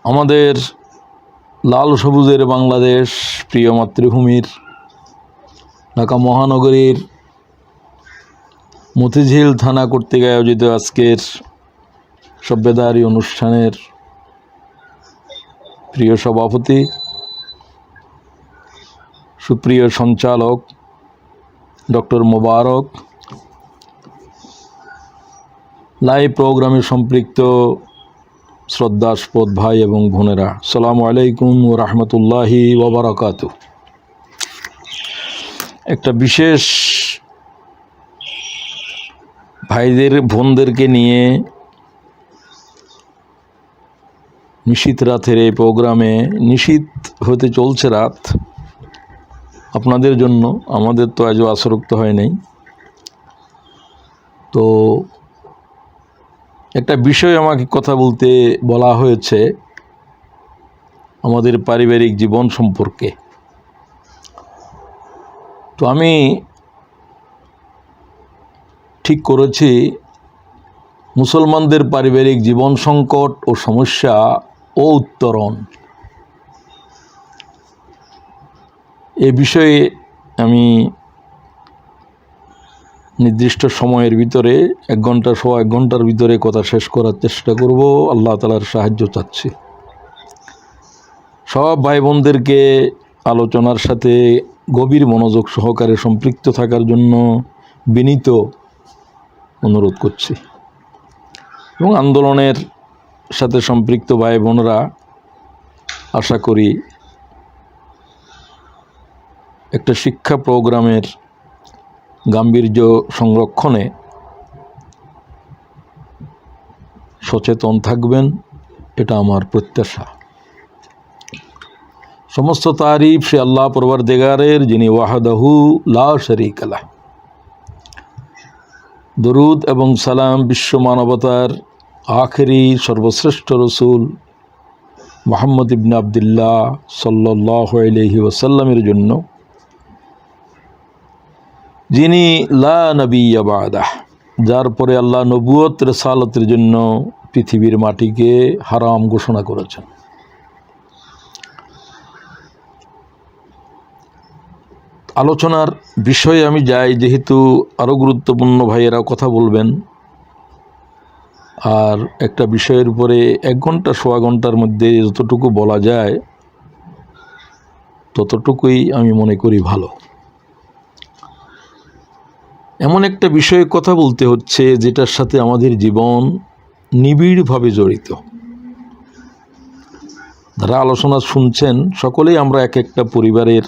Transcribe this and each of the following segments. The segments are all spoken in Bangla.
আমাদের লাল সবুজের বাংলাদেশ, প্রিয় মাতৃভূমির ঢাকা মহানগরীর মতিঝিল থানা কর্তৃক আয়োজিত আজকের সভ্যতারী অনুষ্ঠানের প্রিয় সভাপতি, সুপ্রিয় সঞ্চালক ডক্টর মোবারক, লাইভ প্রোগ্রামে সম্পৃক্ত শ্রদ্ধাস্পদ ভাই এবং বোনেরা, আসসালামু আলাইকুম ওয়া রাহমাতুল্লাহি ওয়া বারাকাতুহু। একটা বিশেষ ভাইদের বোনদেরকে নিয়ে নিশীথ রাতের এই প্রোগ্রামে, নিশীথ হতে চলছে রাত আপনাদের জন্য, আমাদের তো আজও আসরক্ত হয় নাই। তো একটা বিষয় আমাকে কথা বলতে বলা হয়েছে আমাদের পারিবারিক জীবন সম্পর্কে। তো আমি ঠিক করেছি মুসলমানদের পারিবারিক জীবন সংকট ও সমস্যা ও উত্তরণ, এ বিষয়ে আমি নির্দিষ্ট সময়ের ভিতরে 1 ঘন্টা 1.5 ঘন্টার ভিতরে কথা শেষ করার চেষ্টা করব। আল্লাহ তাআলার সাহায্য চাচ্ছি। সব ভাই বোনদেরকে আলোচনার সাথে গভীর মনোযোগ সহকারে সম্পৃক্ত থাকার জন্য বিনীত অনুরোধ করছি। এবং আন্দোলনের সাথে সম্পৃক্ত ভাই বোনরা আশা করি একটা শিক্ষা প্রোগ্রামের গাম্ভীর্য সংরক্ষণে সচেতন থাকবেন, এটা আমার প্রত্যাশা। সমস্ত তারিফ সে আল্লাহ পরওয়ারদিগারের, যিনি ওয়াহদাহু লা শারীকা লাহ। দরুদ এবং সালাম বিশ্ব মানবতার আখেরি সর্বশ্রেষ্ঠ রসুল মুহাম্মদ ইবনে আবদুল্লাহ সাল্লাল্লাহু আলাইহি ওয়াসাল্লামের জন্য, যিনি লা নবিয়্যা বা'দাহ, যার পরে আল্লাহ নবুয়ত রিসালাতের জন্য পৃথিবীর মাটিকে হারাম ঘোষণা করেছেন। আলোচনার বিষয়ে আমি যাই, যেহেতু আরও গুরুত্বপূর্ণ ভাইয়েরা কথা বলবেন, আর একটা বিষয়ের উপরে 1 ঘন্টা 1.25 ঘন্টার মধ্যে যতটুকু বলা যায় ততটুকুই আমি মনে করি ভালো। এমন একটা বিষয়ে কথা বলতে হচ্ছে যেটার সাথে আমাদের জীবন নিবিড়ভাবে জড়িত। যারা আলোচনা শুনছেন সকলেই আমরা এক একটা পরিবারের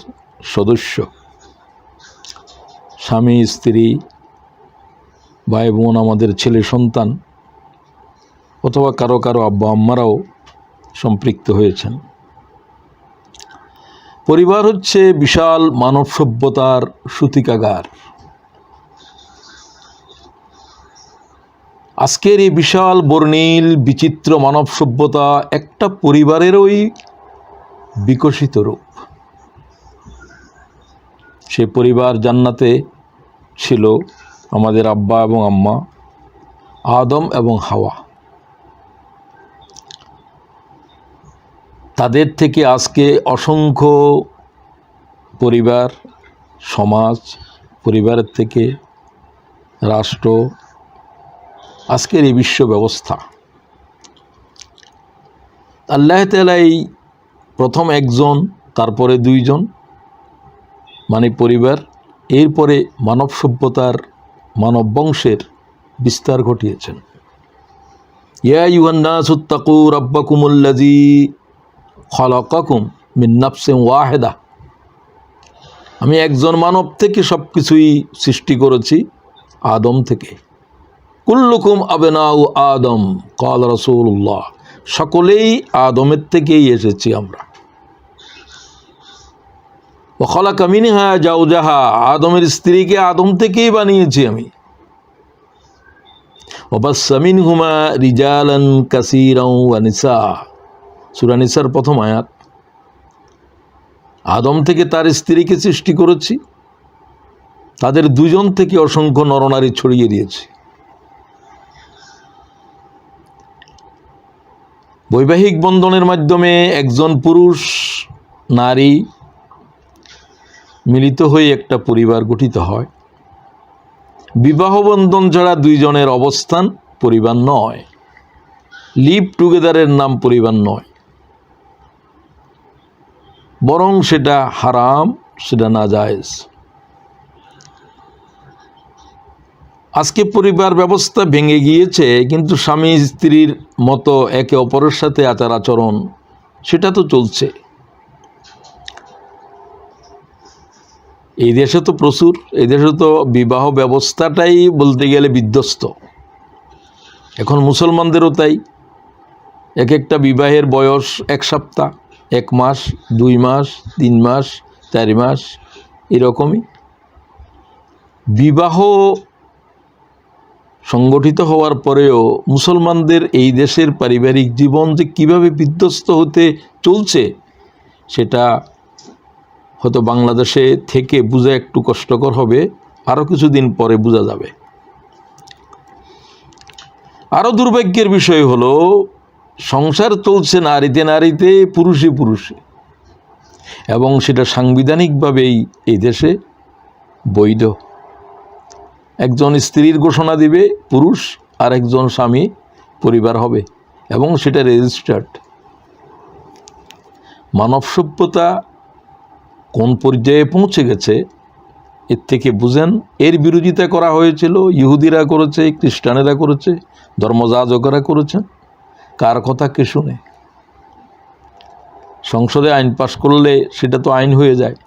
সদস্য, স্বামী স্ত্রী, ভাই বোন, আমাদের ছেলে সন্তান, অথবা কারো কারো আব্বা আম্মারাও সম্পৃক্ত হয়েছেন। পরিবার হচ্ছে বিশাল মানব সভ্যতার সূতিকাগার। আজকের এই বিশাল বর্ণিল বিচিত্র মানব সভ্যতা একটা পরিবারেরই বিকশিত রূপ। সে পরিবার জান্নাতে ছিল আমাদের আব্বা এবং আম্মা, আদম এবং হাওয়া। তাদের থেকে আজকে অসংখ্য পরিবার, সমাজ, পরিবারের থেকে রাষ্ট্র, আজকের এই বিশ্ব ব্যবস্থা। আল্লাহ তাআলা এই প্রথম 1 জন, তারপরে 2 জন, মানে পরিবার, এরপরে মানব সভ্যতার, মানব বংশের বিস্তার ঘটিয়েছেন। ইয়া আইয়ুহান নাসু তাকু রাব্বাকুমুল্লাযী খালাকাকুম মিন নাফসিন ওয়াহিদা। আমি একজন মানব থেকে সব কিছুই সৃষ্টি করেছি, আদম থেকে। কুল্লুকুম আবনাউ আদম ক্বাল রাসূলুল্লাহ, সকলেই আদমের থেকেই এসেছি আমরা। ওয়া খালাকা মিনহা যাওজাহা, আদমের স্ত্রীকে আদম থেকেই বানিয়েছি আমি। ওয়া বাসসা মিনহুমা রিজালান কাসীরান ওয়া নিসা, সূরা নিসার প্রথম আয়াত। আদম থেকে তার স্ত্রীকে সৃষ্টি করেছি, তাদের 2 জন থেকে অসংখ্য নরনারী ছড়িয়ে দিয়েছি। বৈবাহিক বন্ধনের মাধ্যমে একজন পুরুষ নারী মিলিত হয়ে একটা পরিবার গঠিত হয়। বিবাহ বন্ধন ছাড়া দুইজনের অবস্থান পরিবার নয়। লিভ টুগেদারের নাম পরিবার নয়, বরং সেটা হারাম, সেটা নাজায়েজ। আজকে পরিবার ব্যবস্থা ভেঙে গিয়েছে, কিন্তু স্বামী স্ত্রীর মতো একে অপরের সাথে আচার আচরণ সেটা তো চলছে। এই দেশে তো প্রচুর, এই দেশে তো বিবাহ ব্যবস্থাটাই বলতে গেলে বিধ্বস্ত। এখন মুসলমানদেরও তাই। এক একটা বিবাহের বয়স 1 সপ্তাহ, 1 মাস, 2 মাস, 3 মাস, 4 মাস, এরকমই। বিবাহ সংগঠিত হওয়ার পরেও মুসলমানদের এই দেশের পারিবারিক জীবন যে কীভাবে বিধ্বস্ত হতে চলছে সেটা হয়তো বাংলাদেশে থেকে বোঝা একটু কষ্টকর হবে, আরও কিছুদিন পরে বোঝা যাবে। আরও দুর্ভাগ্যের বিষয় হলো, সংসার চলছে নারীতে নারীতে, পুরুষে পুরুষে, এবং সেটা সাংবিধানিকভাবেই এই দেশে বৈধ। একজন স্ত্রীর ঘোষণা দিবে পুরুষ, আর একজন স্বামী পরিবার হবে, এবং সেটা রেজিস্টার্ড। মানব সভ্যতা কোন পর্যায়ে পৌঁছে গেছে এর থেকে বুঝেন। এর বিরোধিতা করা হয়েছিল, ইহুদিরা করেছে, খ্রিস্টানেরা করেছে, ধর্মযাজকেরা করেছেন। কার কথা কে শুনে? সংসদে আইন পাশ করলে সেটা তো আইন হয়ে যায়।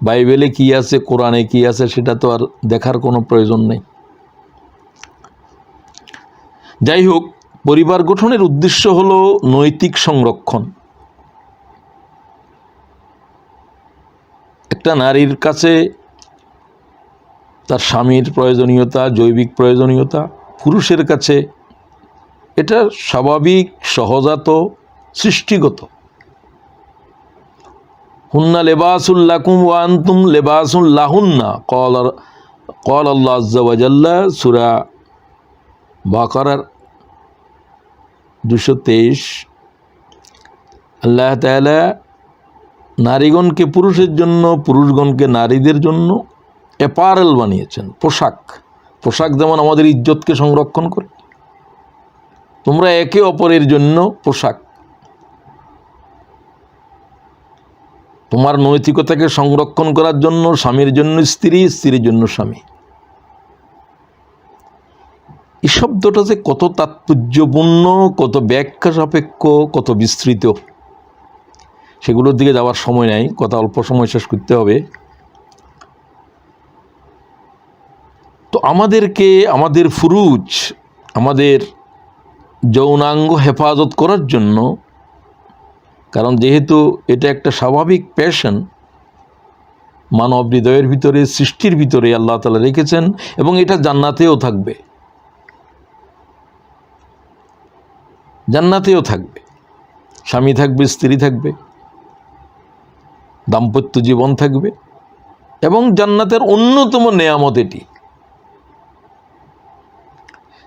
বাইবেলে কি আছে, কোরআনে কি আছে, সেটা তো আর দেখার কোনো প্রয়োজন নেই। যাই হোক, পরিবার গঠনের উদ্দেশ্য হলো নৈতিক সংরক্ষণ। একটা নারীর কাছে তার স্বামীর প্রয়োজনীয়তা, জৈবিক প্রয়োজনীয়তা, পুরুষের কাছে এটা স্বাভাবিক, সহজাত, সৃষ্টিগত। হুন্না লেবাসুল লাকুম ওয়া আনতুম লেবাসুল লাহুন্না, ক্বাল আল্লাহু আযজা ওয়া জাল্লা, সূরা বাকারার 223। আল্লাহ তাআলা নারীগণকে পুরুষের জন্য, পুরুষগণকে নারীদের জন্য অ্যাপারেল বানিয়েছেন, পোশাক। পোশাক যেমন আমাদের ইজ্জতকে সংরক্ষণ করে, তোমরা একে অপরের জন্য পোশাক। তোমার নৈতিকতাকে সংরক্ষণ করার জন্য স্বামীর জন্য স্ত্রী, স্ত্রীর জন্য স্বামী। এই শব্দটা যে কত তাৎপর্যপূর্ণ, কত ব্যাখ্যা সাপেক্ষ, কত বিস্তৃত, সেগুলোর দিকে যাওয়ার সময় নাই, কথা অল্প সময় শেষ করতে হবে। তো আমাদেরকে আমাদের ফুরুজ, আমাদের যৌনাঙ্গ হেফাজত করার জন্য, কারণ যেহেতু এটা একটা স্বাভাবিক প্যাশন মানব হৃদয়ের ভিতরে, সৃষ্টির ভিতরে আল্লাহ তাআলা রেখেছেন, এবং এটা জান্নাতেও থাকবে, জান্নাতেও থাকবে। স্বামী থাকবে, স্ত্রী থাকবে, দাম্পত্য জীবন থাকবে, এবং জান্নাতের অন্যতম নেয়ামত এটি।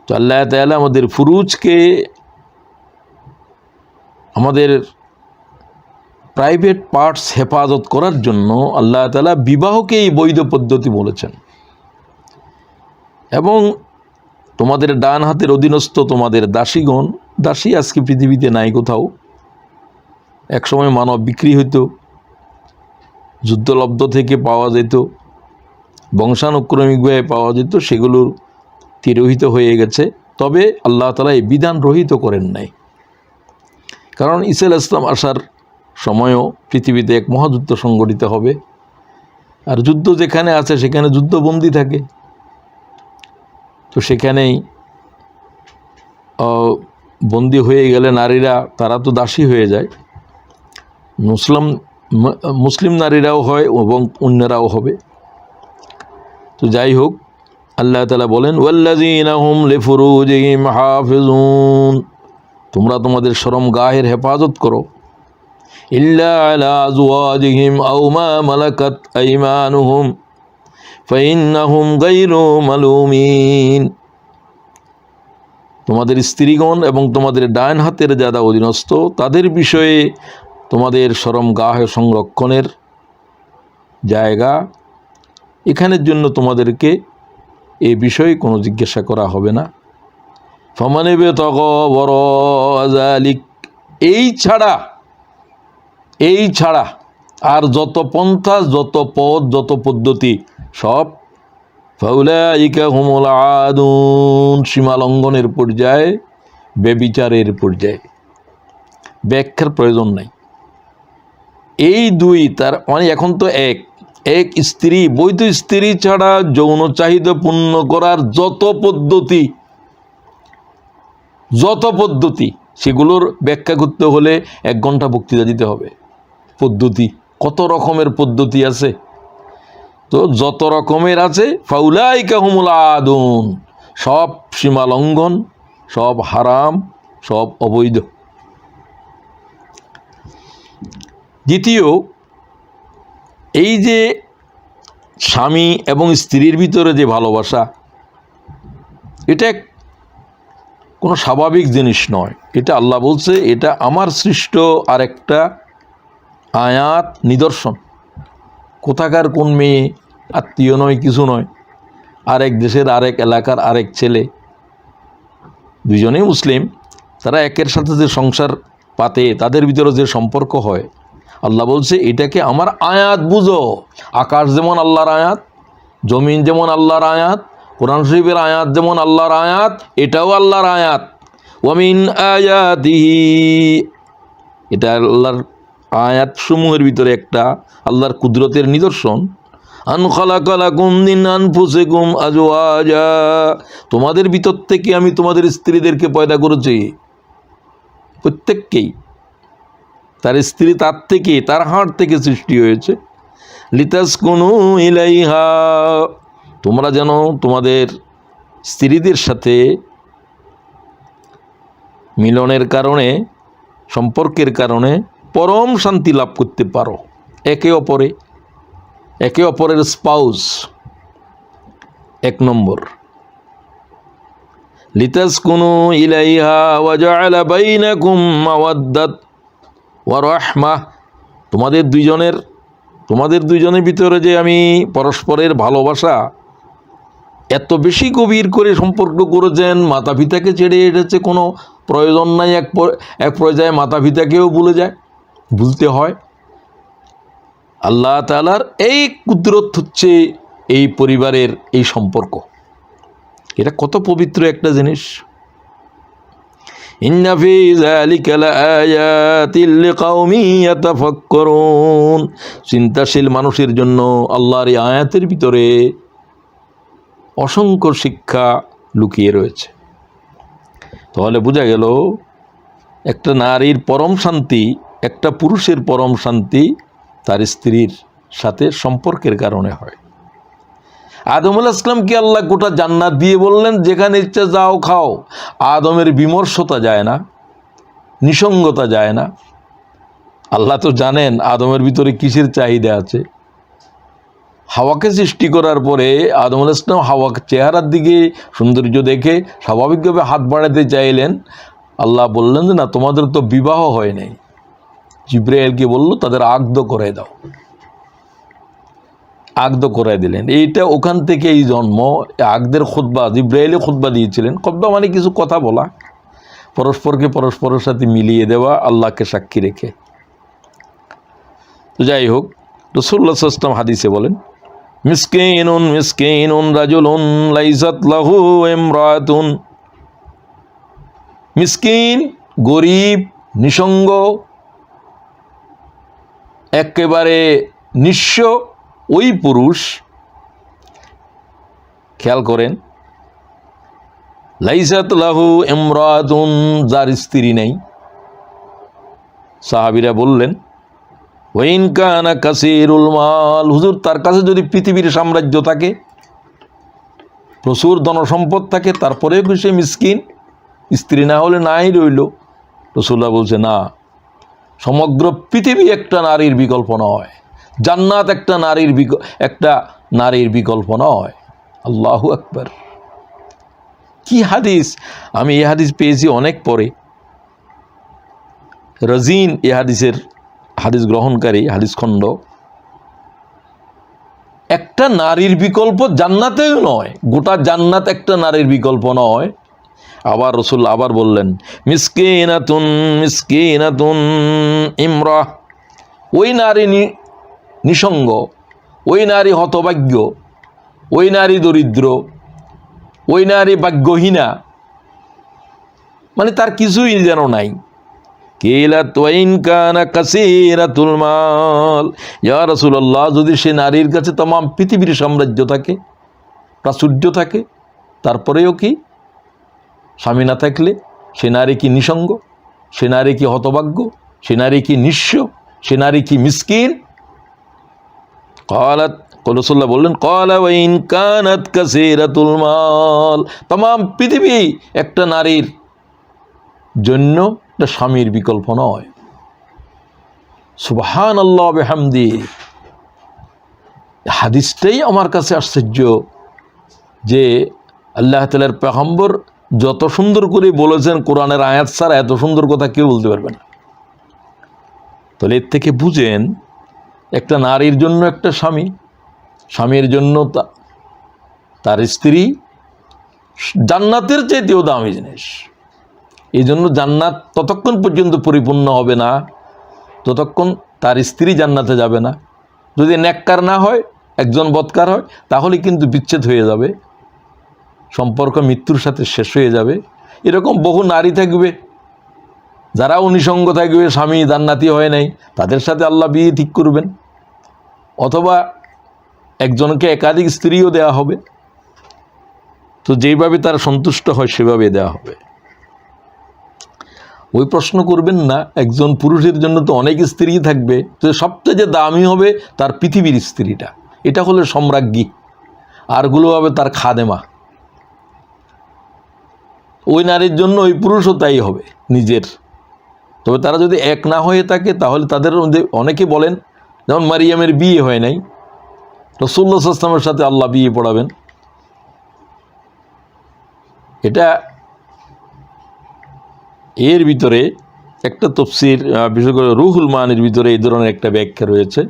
তো আল্লাহ তাআলা আমাদের ফুরুজকে, আমাদের প্রাইভেট পার্টস হেফাজত করার জন্য আল্লাহ তাআলা বিবাহকে এই বৈধ পদ্ধতি বলেছেন। এবং তোমাদের ডান হাতের অধীনস্থ তোমাদের দাসীগণ, দাসী আজকে পৃথিবীতে নাই কোথাও। একসময় মানব বিক্রি হইতো, যুদ্ধলব্ধ থেকে পাওয়া যেত, বংশানুক্রমিকভাবে পাওয়া যেত, সেগুলোর তিরোহিত হয়ে গেছে। তবে আল্লাহ তাআলা এই বিধান রহিত করেন নাই, কারণ ঈসা আলাইহিস সালাম আসার সময়ও পৃথিবীতে এক মহাযুদ্ধ সংগঠিত হবে, আর যুদ্ধ যেখানে আছে সেখানে যুদ্ধবন্দী থাকে। তো সেখানেই বন্দী হয়ে গেলে নারীরা, তারা তো দাসী হয়ে যায়। মুসলিম নারীরাও হয় এবং অন্যরাও হবে। তো যাই হোক, আল্লাহ তাআলা বলেন, ওয়াল্লাযীনা হুম লিফুরুজিহিম হাফিজুন, তোমরা তোমাদের শরমগাহের হেফাজত করো, ইল্লা আলা আজওয়াজিহিম আও মা মালাকাত আইমানুহুম ফাইন্নাহুম গায়রু মালুমিন। তোমাদের স্ত্রীগণ এবং তোমাদের ডান হাতের যারা অধীনস্থ তাদের বিষয়ে তোমাদের শরমগাহ সংরক্ষণের জায়গা, এখানের জন্য তোমাদেরকে এ বিষয়ে কোনো জিজ্ঞাসা করা হবে না। ফমানেবে তগ বড় আজালিক, এই ছাড়া আর যত পন্থা, যত পথ, যত পদ্ধতি সব ফাউলাইকা হুমুল আদুন, সীমালঙ্ঘনের পর্যায়ে, বেবিচারের পর্যায়ে। ব্যাখ্যার প্রয়োজন নাই। এই দুই তার মানে এখন তো এক স্ত্রী, বৈধ স্ত্রী ছাড়া যৌন চাহিদা পূর্ণ করার যত পদ্ধতি সেগুলোর ব্যাখ্যা করতে হলে 1 ঘন্টা বক্তৃতা দিতে হবে। পদ্ধতি কত রকমের পদ্ধতি আছে, তো যত রকমের আছে ফাউলাইকা হুমুল আদুন, সব সীমালঙ্ঘন, সব হারাম, সব অবৈধ। দ্বিতীয়, এই যে স্বামী এবং স্ত্রীর ভিতরে যে ভালোবাসা, এটা কোনো স্বাভাবিক জিনিস নয়। এটা আল্লাহ বলছে এটা আমার সৃষ্ট আরেকটা আয়াত, নিদর্শন। কোথাকার কোন মেয়ে, আত্মীয় নয়, কিছু নয়, আরেক দেশের আরেক এলাকার আরেক ছেলে, দুজনেই মুসলিম, তারা একের সাথে যে সংসার পাতে, তাদের ভিতরে যে সম্পর্ক হয়, আল্লাহ বলছে এটাকে আমার আয়াত বুঝো। আকাশ যেমন আল্লাহর আয়াত, জমিন যেমন আল্লাহর আয়াত, কোরআন শরীফের আয়াত যেমন আল্লাহর আয়াত, এটাও আল্লাহর আয়াত। ওয়ামিন আয়াতিহি, এটা আল্লাহর আয়াত সমূহের ভিতরে একটা আল্লাহর কুদরতের নিদর্শন। আন খালাকা লাকুম মিন আনফুসিকুম আজওয়াজা, তোমাদের ভিতর থেকে আমি তোমাদের স্ত্রীদেরকে পয়দা করেছি, প্রত্যেককেই। তার স্ত্রী তার থেকে, তার হাড় থেকে সৃষ্টি হয়েছে। লিতাসকুনু ইলাইহা, তোমরা যেন তোমাদের স্ত্রীদের সাথে মিলনের কারণে, সম্পর্কের কারণে পরম শান্তি লাভ করতে পারো। একে অপরের স্পাউস। 1 নম্বর, লিতাসকুনু ইলাইহা ওয়া জাআলা বাইনাকুম মাওয়াদ্দাত ওয়া রাহমাহ, তোমাদের দুইজনের ভিতরে যে আমি পরস্পরের ভালোবাসা এত বেশি গভীর করে সম্পর্ক করেছেন, মাতা পিতাকে ছেড়ে এসেছে, কোনো প্রয়োজন নাই। এক পর্যায়ে মাতা পিতাকেও ভুলতে হয়। আল্লাহ তাআলার এই কুদরত হচ্ছে এই পরিবারের এই সম্পর্ক। এটা কত পবিত্র একটা জিনিস। ইন্না ফি যালিকা লাআয়াতিল লিকাওমিন ইয়াতাফাক্কারুন, চিন্তাশীল মানুষের জন্য আল্লাহর এই আয়াতের ভিতরে অসংখ্য শিক্ষা লুকিয়ে রয়েছে। তাহলে বোঝা গেল একটা নারীর পরম শান্তি, একটা পুরুষের পরম শান্তি তার স্ত্রীর সাথে সম্পর্কের কারণে হয়। আদম আলাইহিস সালামকে আল্লাহ গোটা জান্নাত দিয়ে বললেন যেখানে ইচ্ছা যাও খাও। আদমের বিমর্ষতা যায় না, নিসঙ্গতা যায় না। আল্লাহ তো জানেন আদমের ভিতরে কিসের চাহিদা আছে। হাওয়াকে সৃষ্টি করার পরে আদম আলাইহিস সালাম হাওয়ার চেহারার দিকে সৌন্দর্য দেখে স্বাভাবিকভাবে হাত বাড়াতে চাইলেন। আল্লাহ বললেন যে না, তোমাদের তো বিবাহ হয় নাই। জিব্রাইলকে বলল তাদের আগদ করে দাও, আগদ করে দিলেন। এইটা ওখান থেকে এই জন্ম। আগদের খুতবা জিব্রাইলে খুতবা দিয়েছিলেন। খুতবা মানে কিছু কথা বলা, পরস্পরকে পরস্পরের সাথে মিলিয়ে দেওয়া, আল্লাহকে সাক্ষী রেখে। তো যাই হোক, রাসূলুল্লাহ সাল্লাল্লাহু আলাইহি ওয়াসাল্লাম হাদিসে বলেন, মিসকিনুন রাজুলুন লাইসাত লাহু ইমরাতুন, মিসকিন, গরিব, নিসঙ্গ, একেবারে নিঃস্ব ওই পুরুষ, খেয়াল করেন, লাইসাত লাহু ইমরাতুন, যার স্ত্রী নেই। সাহাবীরা বললেন, ওয়াইন কানা কাসীরুল মাল, হুজুর তার কাছে যদি পৃথিবীর সাম্রাজ্য থাকে, প্রচুর ধনসম্পদ থাকে, তারপরেও কি সে মিসকিন? স্ত্রী না হলে নাই রইল। রাসূলুল্লাহ বলছে না, সমগ্র পৃথিবী একটা নারীর বিকল্প নয়, জান্নাত একটা নারীর বিকল্প নয়। আল্লাহু আকবার। কি হাদিস! আমি এই হাদিস পেয়েছি অনেক পরে। রাজিন এই হাদিস গ্রহণকারী, হাদিস খণ্ড, একটা নারীর বিকল্প জান্নাতেও নয়, গোটা জান্নাত একটা নারীর বিকল্প নয়। আবার রসুল আবার বললেন, মিসকিনাতুন মিসকিনাতুন ইমরাহ, ওই নারী নিসঙ্গ, ওই নারী হতভাগ্য, ওই নারী দরিদ্র, ওই নারী ভাগ্যহীনা, মানে তার কিছুই যেন নাই। কিলাত ওয়াইন কানা কাসীরাতুল মাল, ইয়া রাসূলুল্লাহ, যদি সে নারীর কাছে तमाम পৃথিবীর সাম্রাজ্য থাকে, প্রাচুর্য থাকে, তারপরেও কি স্বামী না থাকলে সে নারী কি নিসঙ্গ, সে নারী কি হতভাগ্য, সে নারী কি নিঃস্ব, সে নারী কি মিসকিন? ক্বালাত, রাসূলুল্লাহ বললেন, ক্বালা ওয়াইন কানাত কাসীরাতুল মাল, तमाम পৃথিবী একটা নারীর জন্য স্বামীর বিকল্প নয়। সুবহানাল্লাহ বিহামদি। হাদিসটাই আমার কাছে আশ্চর্য যে আল্লাহ তাআলার পয়গম্বর যত সুন্দর করে বলেছেন, কোরআনের আয়াত ছাড়া এত সুন্দর কথা কেউ বলতে পারবে না। তাহলে এর থেকে বুঝেন, একটা নারীর জন্য একটা স্বামী, স্বামীর জন্য তার স্ত্রী জান্নাতের চাইতেও দামি জিনিস। এই জন্য জান্নাত ততক্ষণ পর্যন্ত পরিপূর্ণ হবে না ততক্ষণ তার স্ত্রী জান্নাতে যাবে না। যদি নেককার না হয়, একজন বদকার হয়, তাহলে কিন্তু বিচ্ছেদ হয়ে যাবে, সম্পর্ক মৃত্যুর সাথে শেষ হয়ে যাবে। এরকম বহু নারী থাকবে যারা নিঃসঙ্গ থাকবে, স্বামী জান্নাতি হয় নাই, তাদের সাথে আল্লাহ বিয়ে ঠিক করবেন, অথবা একজনকে একাধিক স্ত্রীও দেওয়া হবে। তো যেইভাবে তার সন্তুষ্ট হয় সেভাবে দেওয়া হবে। ওই প্রশ্ন করবেন না, একজন পুরুষের জন্য তো অনেক স্ত্রী থাকবে, তো সবচেয়ে যে দামি হবে তার পৃথিবীর স্ত্রীটা, এটা হলো সম্রাজ্ঞী, আরগুলো হবে তার খাদেমা। ওই নারীর জন্য ওই পুরুষও তাই হবে নিজের। তবে তারা যদি এক না হয়ে থাকে, তাহলে তাদের মধ্যে অনেকে বলেন, যেমন মারিয়ামের বিয়ে হয় নাই, রাসূলুল্লাহ সাল্লাল্লাহু আলাইহি ওয়াসাল্লামের সাথে আল্লাহ বিয়ে পড়াবেন। এটা এর ভিতরে একটা তাফসীর, বিশেষ করে রুহুল মানির ভিতরে এই ধরনের একটা ব্যাখ্যা রয়েছে।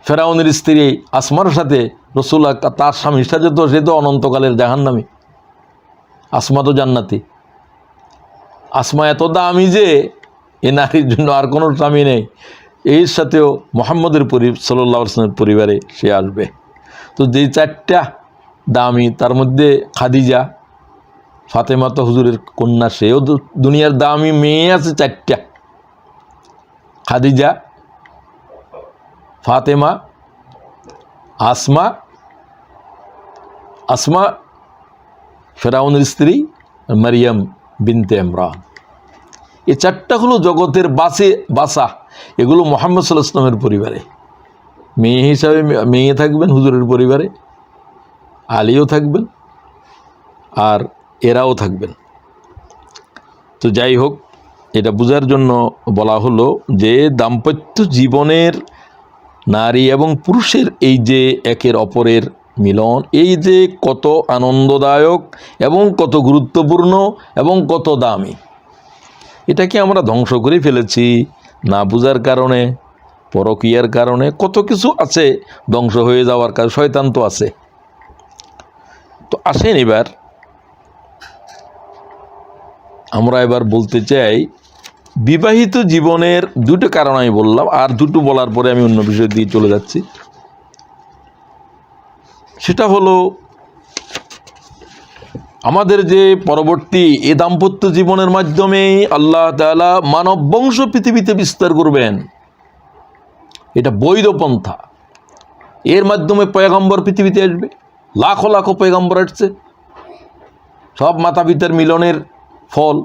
ফেরাউনের স্ত্রী আসমার সাথে রাসূলুল্লাহ, তার স্বামীর সাথে তো সে তো অনন্তকালের জাহান্নামী, আসমা তো জান্নাতি। আসমা এত দামি যে এ নারীর জন্য আর কোনো স্বামী নেই, এর সাথেও মুহাম্মদের সাল্লাল্লাহু আলাইহি ওয়াসাল্লামের পরিবারে সে আসবে। তো যেই চারটা দামি, তার মধ্যে খাদিজা, ফাতেমা তো হুজুরের কন্যা, সেও দুনিয়ার দামি মেয়ে আছে চারটা, খাদিজা, ফাতেমা, আসমা ফেরাউনের স্ত্রী, মারিয়াম বিনতে ইমরান। এই চারটা হলো জগতের বাসা। এগুলো মুহাম্মদ সাল্লাল্লাহু আলাইহি ওয়াসাল্লামের পরিবারে মেয়ে হিসাবে মেয়ে থাকবেন, হুজুরের পরিবারে আলীও থাকবেন, আর এরাও থাকবেন। তো যাই হোক, এটা বোঝার জন্য বলা হলো যে দাম্পত্য জীবনের নারী এবং পুরুষের এই যে একের অপরের মিলন, এই যে কত আনন্দদায়ক এবং কত গুরুত্বপূর্ণ এবং কত দামি, এটাকে আমরা ধ্বংস করে ফেলেছি না বুঝার কারণে, পরকীয়ার কারণে। কত কিছু আছে ধ্বংস হয়ে যাওয়ার কারণে, শয়তান তো আছে। তো আসেন এবার আমরা বলতে চাই, বিবাহিত জীবনের দুটো কারণ আমি বললাম, আর দুটো বলার পরে আমি অন্য বিষয় দিয়ে চলে যাচ্ছি। সেটা হলো আমাদের যে পরবর্তী এ দাম্পত্য জীবনের মাধ্যমে আল্লাহ তাআলা মানব বংশ পৃথিবীতে বিস্তার করবেন, এটা বৈধ পন্থা। এর মাধ্যমে পয়গম্বর পৃথিবীতে আসবে, লাখো লাখো পয়গম্বর আসছে, সব মাতা পিতার মিলনের ফল।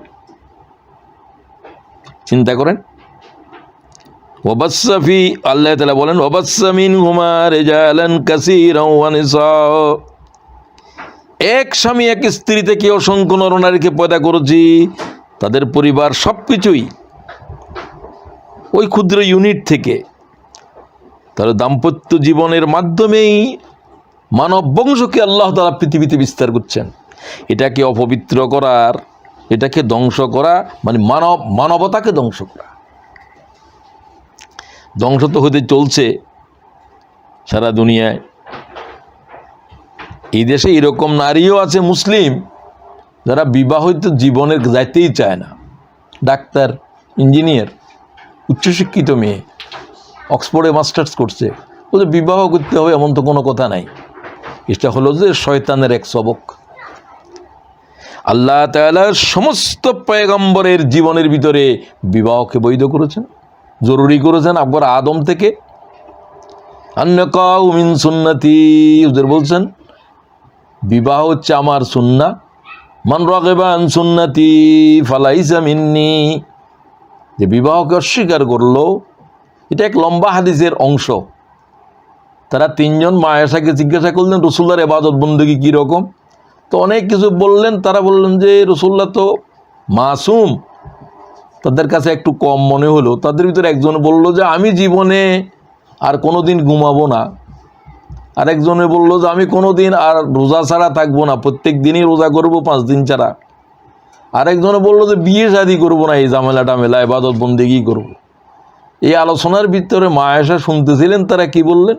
চিন্তা করেন, ওয়াবাসসাফি, আল্লাহ তাআলা বলেন, ওয়াবাসসা মিনহুমা রিজালান কাসীরান ওয়া নিসা, এক স্বামী এক স্ত্রী থেকে অসংখ্য নরনারীকে পয়দা করেছি, তাদের পরিবার সব কিছুই ওই ক্ষুদ্র ইউনিট থেকে। তাহলে দাম্পত্য জীবনের মাধ্যমেই মানব বংশকে আল্লাহ তাআলা পৃথিবীতে বিস্তার করছেন। এটাকে অপবিত্র করার, এটাকে ধ্বংস করা মানে মানবতাকে ধ্বংস করা। ধ্বংস তো হতে চলছে সারা দুনিয়ায়। এই দেশে এরকম নারীও আছে মুসলিম যারা বিবাহিত জীবনের যাইতেই চায় না। ডাক্তার, ইঞ্জিনিয়ার, উচ্চশিক্ষিত মেয়ে, অক্সফোর্ডে মাস্টার্স করছে, বলছে বিবাহ করতে হবে এমন তো কোনো কথা নাই। এটা হলো যে শয়তানের এক সবক। আল্লাহ তাআলা সমস্ত পয়গম্বরের জীবনের ভিতরে বিবাহকে বৈধ করেছেন, জরুরি করেছেন। আবার আদম থেকে আন্নাকাউ মিন সুন্নতি, হুজুর বলছেন বিবাহ হচ্ছে আমার সুন্নাহ। মান রাগিবা আন সুন্নতি ফালাইসা মিন্নি, যে বিবাহকে অস্বীকার করলো, এটা এক লম্বা হাদিসের অংশ। তারা তিনজন মা আয়েশাকে জিজ্ঞাসা করলেন রাসূলুল্লাহর ইবাদত বন্দেগী কীরকম। তো অনেক কিছু বললেন। তারা বললেন যে রাসূলুল্লাহ তো মাসুম, তাদের কাছে একটু কম মনে হলো। তাদের ভিতরে একজন বলল যে আমি জীবনে আর কোনো দিন ঘুমাবো না। আরেকজনে বলল যে আমি কোনো দিন আর রোজা ছাড়া থাকবো না, প্রত্যেক দিনই রোজা করবো 5 দিন ছাড়া। আরেকজনে বলল যে বিয়ে শাদী করবো না, এই ঝামেলা টামেলা ইবাদত বন্দেগী করবো। এই আলোচনার ভিতরে মা আয়েশা শুনতেছিলেন। তারা কি বললেন?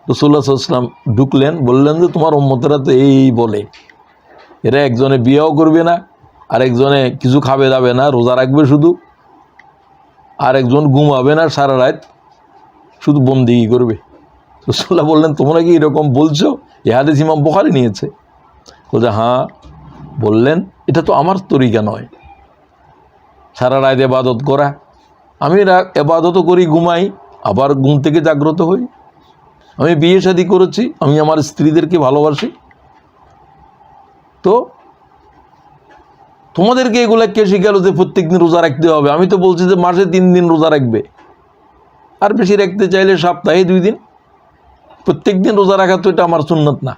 রাসূলুল্লাহ সাল্লাল্লাহু আলাইহি ওয়াসাল্লাম ঢুকলেন, বললেন যে তোমার উম্মতেরা তো এই বলে, এরা একজনে বিয়েও করবে না, আরেকজনে কিছু খাবে দাবে না, রোজা রাখবে শুধু, আরেকজন ঘুমাবে না সারা রাত, শুধু বন্দেগী করবে। রাসূলুল্লাহ বললেন তোমরা কি এরকম বলছো? এ হাদিস ইমাম বুখারী নিয়েছে। বলছে হ্যাঁ। বললেন এটা তো আমার তরিকা নয়, সারা রাত ইবাদত করা। আমি ইবাদতও করি, ঘুমাই, আবার ঘুম থেকে জাগ্রত হই। আমি বিয়ে শাদী করেছি, আমি আমার স্ত্রীদেরকে ভালোবাসি। তো তোমাদেরকে এগুলা কে শিখালো যে প্রত্যেক দিন রোজা রাখতে হবে? আমি তো বলছি যে মাসে 3 দিন রোজা রাখবে, আর বেশি রাখতে চাইলে সপ্তাহে 2 দিন। প্রত্যেক দিন রোজা রাখা তো এটা আমার সুন্নত না।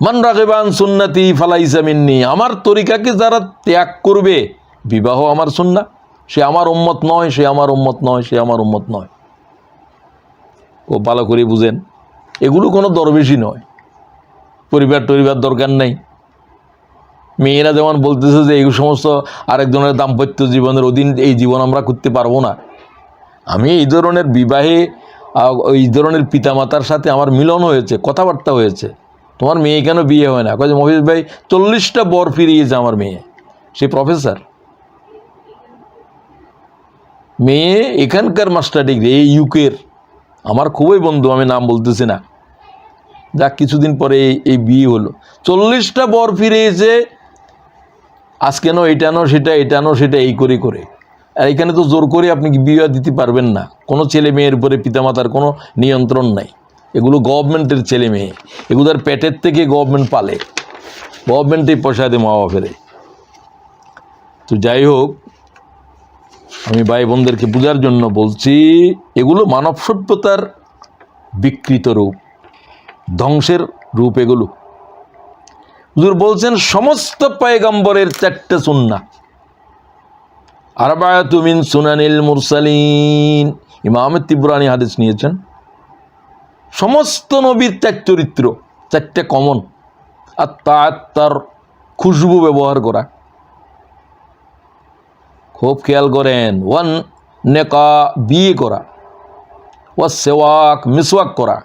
মান রাগিবা আন সুন্নতি ফালাইসা মিন্নি, আমার তরিকাকে যারা ত্যাগ করবে, বিবাহ আমার সুন্নাহ, সে আমার উম্মত নয়, সে আমার উম্মত নয়, সে আমার উম্মত নয়। ও ভালো করে বুঝেন, এগুলো কোনো দরবেশি নয়, পরিবার দরকার নেই। মেয়েরা যেমন বলতেছে যে এই সমস্ত আরেকজনের দাম্পত্য জীবনের অধীন এই জীবন আমরা করতে পারবো না। আমি এই ধরনের বিবাহে, এই ধরনের পিতামাতার সাথে আমার মিলন হয়েছে, কথাবার্তা হয়েছে। তোমার মেয়ে কেন বিয়ে হয় না? কয়েছে মফিজ ভাই 40টা বর ফিরিয়েছে আমার মেয়ে, সে প্রফেসর। মেয়ে এখানকার মাস্টার ডিগ্রি, এই ইউকের, আমার খুবই বন্ধু, আমি নাম বলতেছি না। যাক, কিছুদিন পরে এই বিয়ে হলো। 40টা বর ফিরিয়েছে। আজকে নো এটা নো সেটা, এটা নো সেটা, এই করে করে। আর এখানে তো জোর করে আপনি বিয়ে দিতে পারবেন না। কোনো ছেলে মেয়ের উপরে পিতামাতার কোনো নিয়ন্ত্রণ নাই। এগুলো গভর্নমেন্টের ছেলে মেয়ে, এগুলোর পেটের থেকে গভর্নমেন্ট পালে, গভর্নমেন্টেই পয়সা দেয় মা বাপেরে। তো যাই হোক, আমি ভাই বোনদেরকে বোঝার জন্য বলছি, এগুলো মানব সভ্যতার বিকৃত রূপ, ধ্বংসের রূপ এগুলো। হুজুর বলছেন সমস্ত পয়গম্বরের 4টে সুন্নাহ। আরবাআতু মিন সুনানিল মুরসালিন, ইমাম তিবরানি হাদিস নিয়েছেন। সমস্ত নবীর 4 চরিত্র, 4টে কমন। আত্মার খুশবু ব্যবহার করা, খুব খেয়াল করেন। ওয়ান নেকা, বিয়ে করা। ওয়া সেওয়াক, মিসওয়াক করা।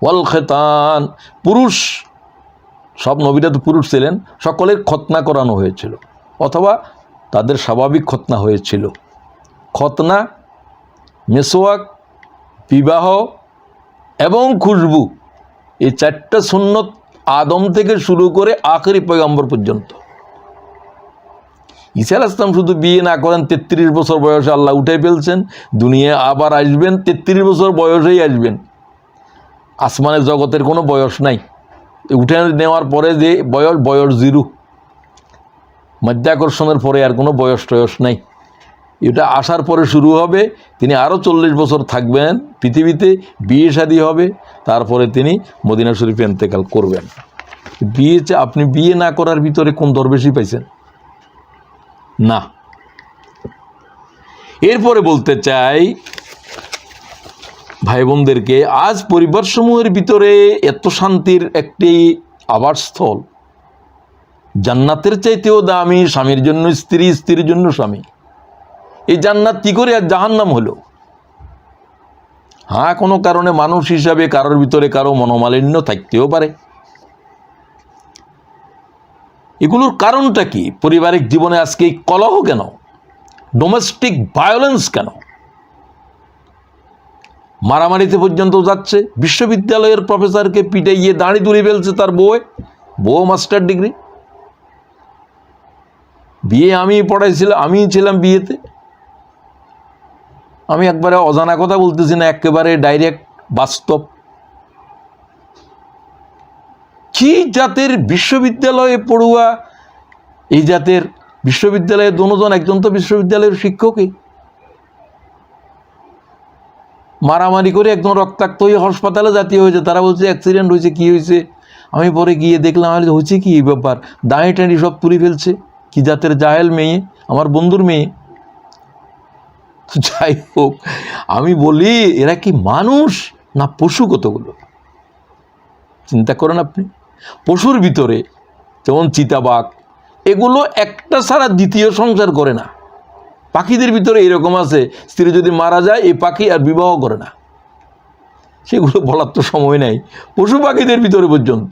ওয়াল খেতান, পুরুষ, সব নবীরা তো পুরুষ ছিলেন, সকলের খতনা করানো হয়েছিল, অথবা তাদের স্বাভাবিক খতনা হয়েছিল। খতনা, মিসওয়াক, বিবাহ এবং খুশবু, এই 4টা সুন্নত আদম থেকে শুরু করে আখেরি পয়গম্বর পর্যন্ত। ঈসা আলাইহিস সালাম শুধু বিয়ে না করেন, 33 বছর বয়সে আল্লাহ উঠে ফেলছেন, দুনিয়ায় আবার আসবেন, 33 বছর বয়সেই আসবেন। আসমানের জগতের কোনো বয়স নাই। উঠে নেওয়ার পরে যে বয়স 0, মধ্যাকর্ষণের পরে আর কোনো বয়স টয়স নাই। এটা আসার পরে শুরু হবে। তিনি আরও 40 বছর থাকবেন পৃথিবীতে, বিয়ে শাদী হবে, তারপরে তিনি মদিনা শরীফে ইন্তেকাল করবেন। আপনি বিয়ে না করার ভিতরে কোন দরবেশই পাইছেন না। এরপরে বলতে চাই ভাই বোনদেরকে, আজ পরিবার সমূহের ভিতরে এত শান্তির একটি আবাসস্থল, জান্নাতের চাইতেও দামি, স্বামীর জন্য স্ত্রী, স্ত্রীর জন্য স্বামী, এই জান্নাত কি করে আর জাহান্নাম হলো? হ্যাঁ, কোনো কারণে মানুষ হিসাবে কারোর ভিতরে কারো মনোমালিন্য থাকতেও পারে। এগুলোর কারণটা কি? পারিবারিক জীবনে আজকে এই কলহ কেন? ডোমেস্টিক ভায়োলেন্স কেন? মারামারিতে পর্যন্ত যাচ্ছে। বিশ্ববিদ্যালয়ের প্রফেসরকে পিটাইয়ে দাঁড়ি তুলে ফেলছে তার বউ মাস্টার ডিগ্রি। বিয়ে আমি পড়াইছিলাম, আমি ছিলাম বিয়েতে। আমি একবারে অজানা কথা বলতেছি না, একেবারে ডাইরেক্ট বাস্তব। কি জাতের বিশ্ববিদ্যালয়ে পড়ুয়া এই জাতের? বিশ্ববিদ্যালয়ের দুজন, একজন তো বিশ্ববিদ্যালয়ের শিক্ষকই, মারামারি করে একদম রক্তাক্ত হয়ে হাসপাতালে জাতীয় হয়েছে। তারা বলছে অ্যাক্সিডেন্ট হয়েছে, কি হয়েছে? আমি পরে গিয়ে দেখলাম হয়েছে কি এই ব্যাপার, দাঁড়ি টাঁড়ি সব তুলে ফেলছে। কি জাতের জাহেল মেয়ে, আমার বন্ধুর মেয়ে। যাই হোক, আমি বলি এরা কি মানুষ না পশু? কতগুলো চিন্তা করেন আপনি। পশুর ভিতরে যেমন চিতাবাঘ, এগুলো একটা ছাড়া দ্বিতীয় সংসার করে না। পাখিদের ভিতরে এরকম আছে, স্ত্রী যদি মারা যায় এই পাখি আর বিবাহ করে না। সেগুলো বলার তো সময় নাই। পশু পাখিদের ভিতরে পর্যন্ত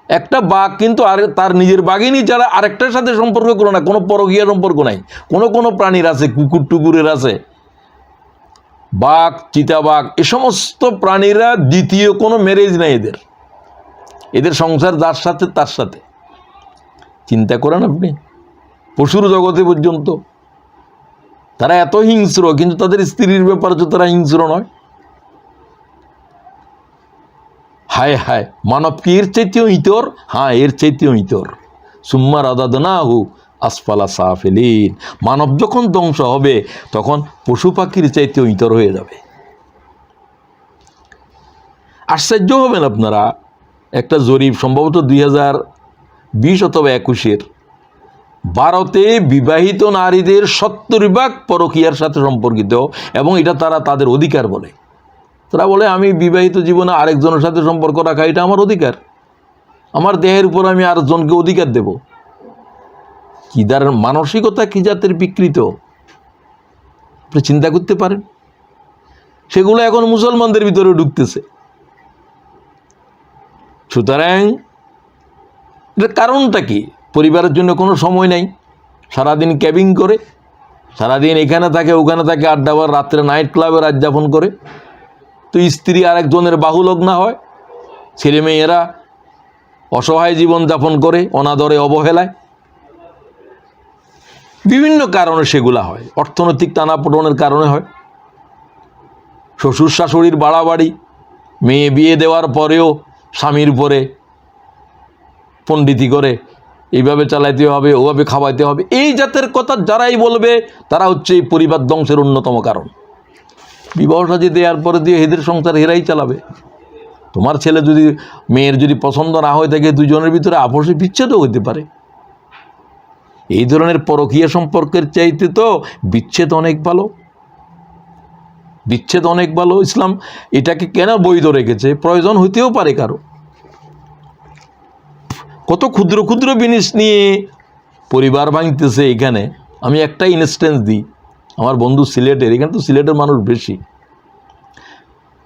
একটা বাঘ কিন্তু আর তার নিজের বাঘিনী ছাড়া আরেকটার সাথে সম্পর্ক করে না, কোনো পরকীয়া সম্পর্ক নাই। কোনো প্রাণীর আছে, কুকুর টুকুরের আছে, বাঘ, চিতাবাঘ, এ সমস্ত প্রাণীরা দ্বিতীয় কোনো ম্যারেজ নাই এদের সংসার যার সাথে তার সাথে। চিন্তা করেন আপনি, পশুর জগতে পর্যন্ত তারা এত হিংস্র, কিন্তু তাদের স্ত্রীর ব্যাপারে তো তারা হিংস্র নয়। হায় হায়, মানব কি এর চাইতেও ইতর? হ্যাঁ, এর চাইতেও ইতর। সুম্মা রাদাদনাহু আসফালা সাফিলিন। মানব যখন ধ্বংস হবে তখন পশু পাখির চাইতেও ইতর হয়ে যাবে। আশ্চর্য হবেন আপনারা, একটা জরিপ সম্ভবত 2020 অথবা 21-এর, ভারতে বিবাহিত নারীদের 70% পরকীয়ার সাথে সম্পর্কিত, এবং এটা তারা তাদের অধিকার বলে। তারা বলে আমি বিবাহিত জীবনে আরেকজনের সাথে সম্পর্ক রাখা এটা আমার অধিকার, আমার দেহের উপর আমি আরেকজনকে অধিকার দেব। কি তার মানসিকতা, কি জাতের বিকৃত, আপনি চিন্তা করতে পারেন। সেগুলো এখন মুসলমানদের ভিতরে ঢুকতেছে। সুতরাং এর কারণটা কি? পরিবারের জন্য কোনো সময় নাই, সারাদিন ক্যাবিং করে, সারাদিন এখানে থাকে ওখানে থাকে, আড্ডাবার, রাত্রে নাইট ক্লাবে রাত যাপন করে। তো স্ত্রী আরেকজনের বাহুলগ্না হয়, ছেলেমেয়েরা অসহায় জীবন যাপন করে, অনাদরে অবহেলায়। বিভিন্ন কারণে সেগুলা হয়। অর্থনৈতিক টানাপোড়েনের কারণে হয়, শ্বশুর শাশুড়ির বাড়াবাড়ি, মেয়ে বিয়ে দেওয়ার পরেও স্বামীর উপরে পণ্ডিতি করে, এইভাবে চালাইতে হবে, ওভাবে খাওয়াইতে হবে, এই জাতের কথা যারাই বলবে তারা হচ্ছে এই পরিবার ধ্বংসের অন্যতম কারণ। বিবাহটা যে দেওয়ার পরে দিয়ে এদের সংসার হেরাই চালাবে। তোমার ছেলে যদি, মেয়ের যদি পছন্দ না হয়ে থাকে, দুজনের ভিতরে আপোষে বিচ্ছেদও হতে পারে। এই ধরনের পরকীয়া সম্পর্কের চাইতে তো বিচ্ছেদ অনেক ভালো। বিচ্ছেদ অনেক ভালো। ইসলাম এটাকে কেন বৈধ রেখেছে? প্রয়োজন হইতেও পারে কারো। কত ক্ষুদ্র ক্ষুদ্র জিনিস নিয়ে পরিবার ভাঙতেছে। এখানে আমি একটা ইনস্ট্যান্স দিই, আমার বন্ধু সিলেটের, এখানে তো সিলেটের মানুষ বেশি।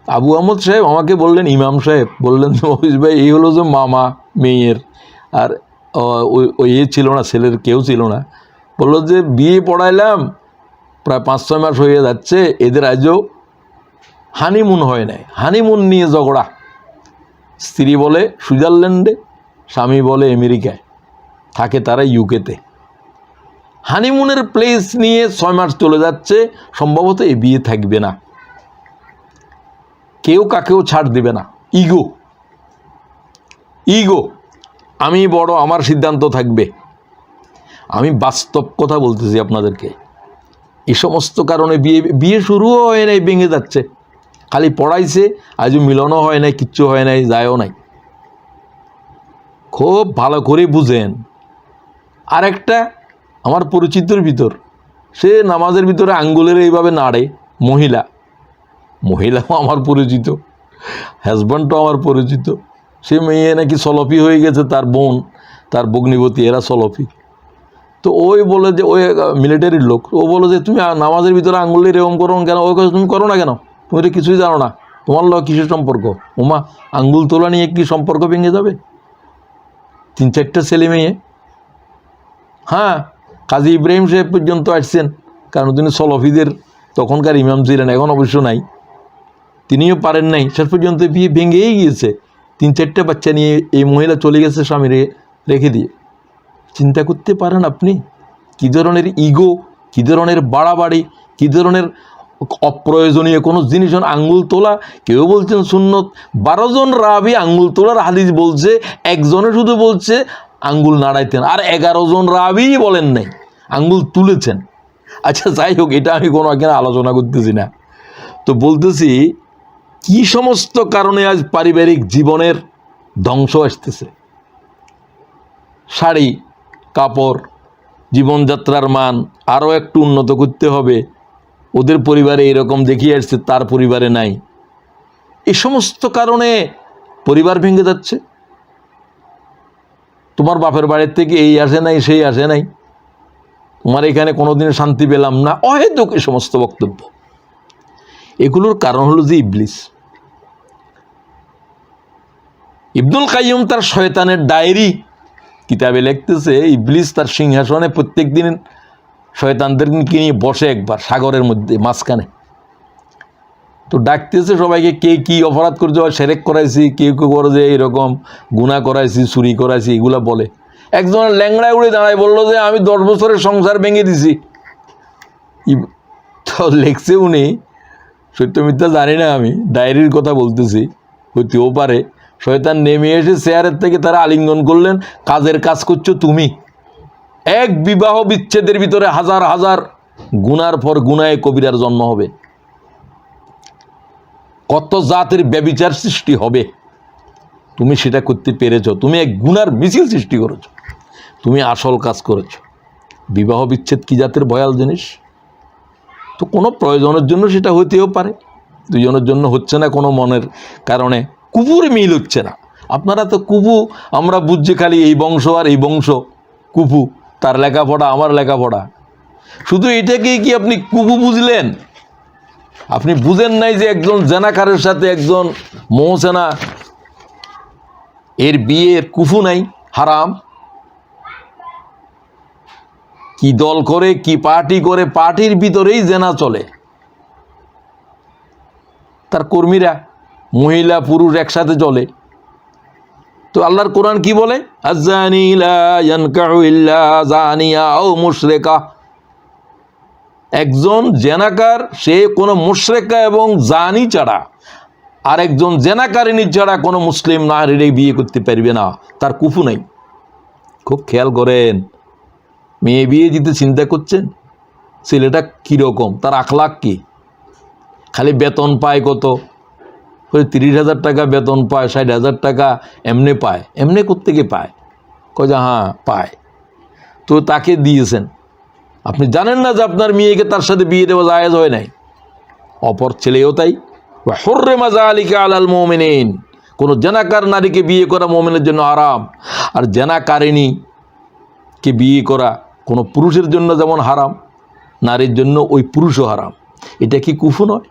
আবু আহমদ সাহেব আমাকে বললেন, ইমাম সাহেব বললেন, মফিজ ভাই এই হলো যে মামা মেয়ের, আর ওই ছিল না, ছেলের কেউ ছিল না। বললো যে বিয়ে পড়াইলাম, প্রায় 5-6 মাস হয়ে যাচ্ছে, এদের আজও হানিমুন হয় নাই। হানিমুন নিয়ে ঝগড়া। স্ত্রী বলে সুইজারল্যান্ডে, স্বামী বলে আমেরিকায়, থাকে তারা ইউকেতে। হানিমুনের প্লেস নিয়ে 6 মাস চলে যাচ্ছে, সম্ভবত এই বিয়ে থাকবে না। কেউ কাকেও ছাড় দেবে না। ইগো, আমি বড়, আমার সিদ্ধান্ত থাকবে। আমি বাস্তব কথা বলতেছি আপনাদেরকে। এই সমস্ত কারণে বিয়ে শুরুও হয় নাই, ভেঙে যাচ্ছে। খালি পড়াইছে, আজও মিলনও হয় নাই, কিচ্ছু হয় নাই, যায়ও নাই। খুব ভালো করে বুঝেন। আরেকটা আমার পরিচিতর ভিতর, সে নামাজের ভিতরে আঙ্গুলের এইভাবে নাড়ে, মহিলা, মহিলাও আমার পরিচিত, হাজব্যান্ডও আমার পরিচিত। সে মেয়ে নাকি সলফি হয়ে গেছে, তার বোন, তার ভগ্নিপতি, এরা সলফি। তো ওই বলে যে ওই মিলিটারির লোক, ও বলে যে তুমি নামাজের ভিতরে আঙ্গুল দিয়ে এরকম করো কেন? ওই তুমি করো না কেন? তুমি তো কিছুই জানো না, তোমার লোক কিসের সম্পর্ক? ওমা, আঙ্গুল তোলা নিয়ে কি সম্পর্ক ভেঙে যাবে? 3-4টা ছেলে মেয়ে। হ্যাঁ, কাজী ইব্রাহিম সাহেব পর্যন্ত আসছেন, কারণ তিনি সলফিদের তখনকার ইমাম ছিলেন, এখন অবশ্য নাই। তিনিও পারেন নাই, শেষ পর্যন্ত বিয়ে ভেঙেই গিয়েছে। 3-4টা বাচ্চা নিয়ে এই মহিলা চলে গেছে স্বামী রেখে দিয়ে। চিন্তা করতে পারেন আপনি কী ধরনের ইগো, কী ধরনের বাড়াবাড়ি, কী ধরনের অপ্রয়োজনীয় কোনো জিনিস। আঙ্গুল তোলা, কেউ বলছেন সুন্নত, 12 জন রাবি আঙ্গুল তোলার হাদিস বলছে, একজনে শুধু বলছে আঙ্গুল নাড়াইতেন, আর 11 জন রাবি বলেন নাই আঙ্গুল তুলেছেন। আচ্ছা, যাই হোক, এটা আমি কোনো এখানে আলোচনা করতেছি না। তো বলতেছি কি সমস্ত কারণে আজ পারিবারিক জীবনের ধ্বংস আসতেছে। শাড়ি, কাপড়, জীবনযাত্রার মান আরও একটু উন্নত করতে হবে, ওদের পরিবারে এরকম দেখিয়ে আসছে, তার পরিবারে নাই। এই সমস্ত কারণে পরিবার ভেঙে যাচ্ছে। তোমার বাপের বাড়ির থেকে এই আসে নাই, সেই আসে নাই, তোমার এখানে কোনোদিন শান্তি পেলাম না, অহেতুক এই সমস্ত বক্তব্য। এগুলোর কারণ হলো যে ইবলিস। ইবনুল কাইয়্যিম তার শয়তানের ডায়েরি কিতাবে লিখতেছে, ইবলিস তার সিংহাসনে প্রত্যেক দিন শয়তানদেরকে নিয়ে বসে একবার সাগরের মধ্যে মাঝখানে। তো ডাকতেছে সবাইকে, কে কি অপরাধ করছে, সেরেক করাইছি, কেউ কেউ করে যে এরকম গুনাহ করাইছি, চুরি করাইছি, এগুলা বলে। একজন ল্যাংড়ায় উড়ে দাঁড়ায় বললো যে আমি 10 বছরের সংসার ভেঙে দিছি। তো লেখছে উনি, সত্য মিথ্যা জানি না, আমি ডায়েরির কথা বলতেছি, হইতেও পারে। শয়তান নেমে এসে চেয়ারের থেকে তারা আলিঙ্গন করলেন, কাজের কাজ করছো তুমি। এক বিবাহ বিচ্ছেদের ভিতরে হাজার হাজার গুনার পর গুনায় কবিরার জন্ম হবে, কত জাতের ব্যভিচার সৃষ্টি হবে। তুমি সেটা করতে পেরেছো, তুমি এক গুনার মিছিল সৃষ্টি করেছো, তুমি আসল কাজ করেছো। বিবাহ বিচ্ছেদ কি জাতের ভয়াল জিনিস। তো কোনো প্রয়োজনের জন্য সেটা হইতেও পারে, দুজনের জন্য হচ্ছে না কোনো মনের কারণে, কুপুর মিল হচ্ছে না। আপনারা তো কুপু, আমরা বুঝছি খালি এই বংশ আর এই বংশ, কুপু, তার লেখাপড়া আমার লেখাপড়া। শুধু এটাকেই কি আপনি কুপু বুঝলেন? আপনি বুঝেন নাই যে একজন জেনাকারের সাথে একজন মৌসেনা এর বিয়ের কুফু নাই, হারাম। কি দল করে, কি পার্টি করে, পার্টির ভিতরেই জেনা চলে। তার কর্মীরা মহিলা পুরুষ একসাথে চলে। তো আল্লাহর কোরআন কি বলে? আয-যানি লা ইয়ানকাহু ইল্লা যানিয়া আও মুশরিকা। একজন জেনাকার সে কোনো মুশরিকা এবং জানি ছাড়া, আর একজন জেনাকারিনী ছাড়া কোনো মুসলিম নারীরে বিয়ে করতে পারবে না, তার কুফু নাই। খুব খেয়াল করেন, মেয়ে বিয়ে দিতে চিন্তা করছেন, ছেলেটা কীরকম, তার আখলাক কি। খালি বেতন পায় কত, 30,000 টাকা বেতন পায়, 60,000 টাকা এমনি পায়, এমনি কোত্থেকে পায়, কয় যে হ্যাঁ পায়। তো তাকে দিয়েছেন, আপনি জানেন না যে আপনার মেয়েকে তার সাথে বিয়ে দেওয়া জায়েজ হয় নাই। অপর ছেলেও তাই, হুররিমা যালিকা আলাল মুমিনিন, কোনো জেনাকার নারীকে বিয়ে করা মুমিনের জন্য হারাম। আর জেনাকারিনীকে বিয়ে করা কোনো পুরুষের জন্য যেমন হারাম, নারীর জন্য ওই পুরুষও হারাম। এটা কি কুফু নয়?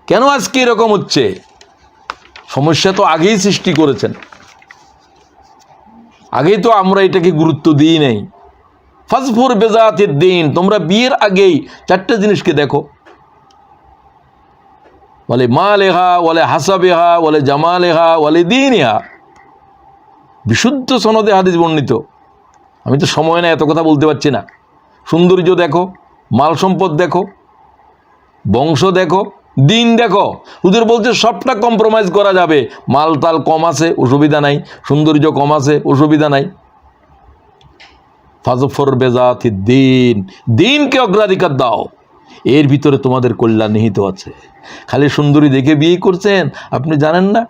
কেন আজকে এরকম হচ্ছে? সমস্যা তো আগেই সৃষ্টি করেছেন, আগেই তো আমরা এটাকে গুরুত্ব দিই নাই। ফাজফুর বেজাতিদ দ্বীন, তোমরা বিয়ের আগেই 4টে জিনিসকে দেখো, বলে মালেহা, বলে হাসাবেহা, বলে জামালেহা, বলে দীনিহা। বিশুদ্ধ সনদে হাদিস বর্ণিত। আমি তো সময় না, এত কথা বলতে পারছি না। সৌন্দর্য দেখো, মাল সম্পদ দেখো, বংশ দেখো, দিন দেখো। ওদের বলছে সবটা কম্প্রোমাইজ করা যাবে, মাল তাল কম আছে অসুবিধা নাই, সৌন্দর্য কম আছে অসুবিধা নাই। ফাজফর বেজাতিদ দ্বীন, দিনকে অগ্রাধিকার দাও, এর ভিতরে তোমাদের কল্যাণ নিহিত আছে। খালি সুন্দরী দেখে বিয়ে করছেন, আপনি জানেন না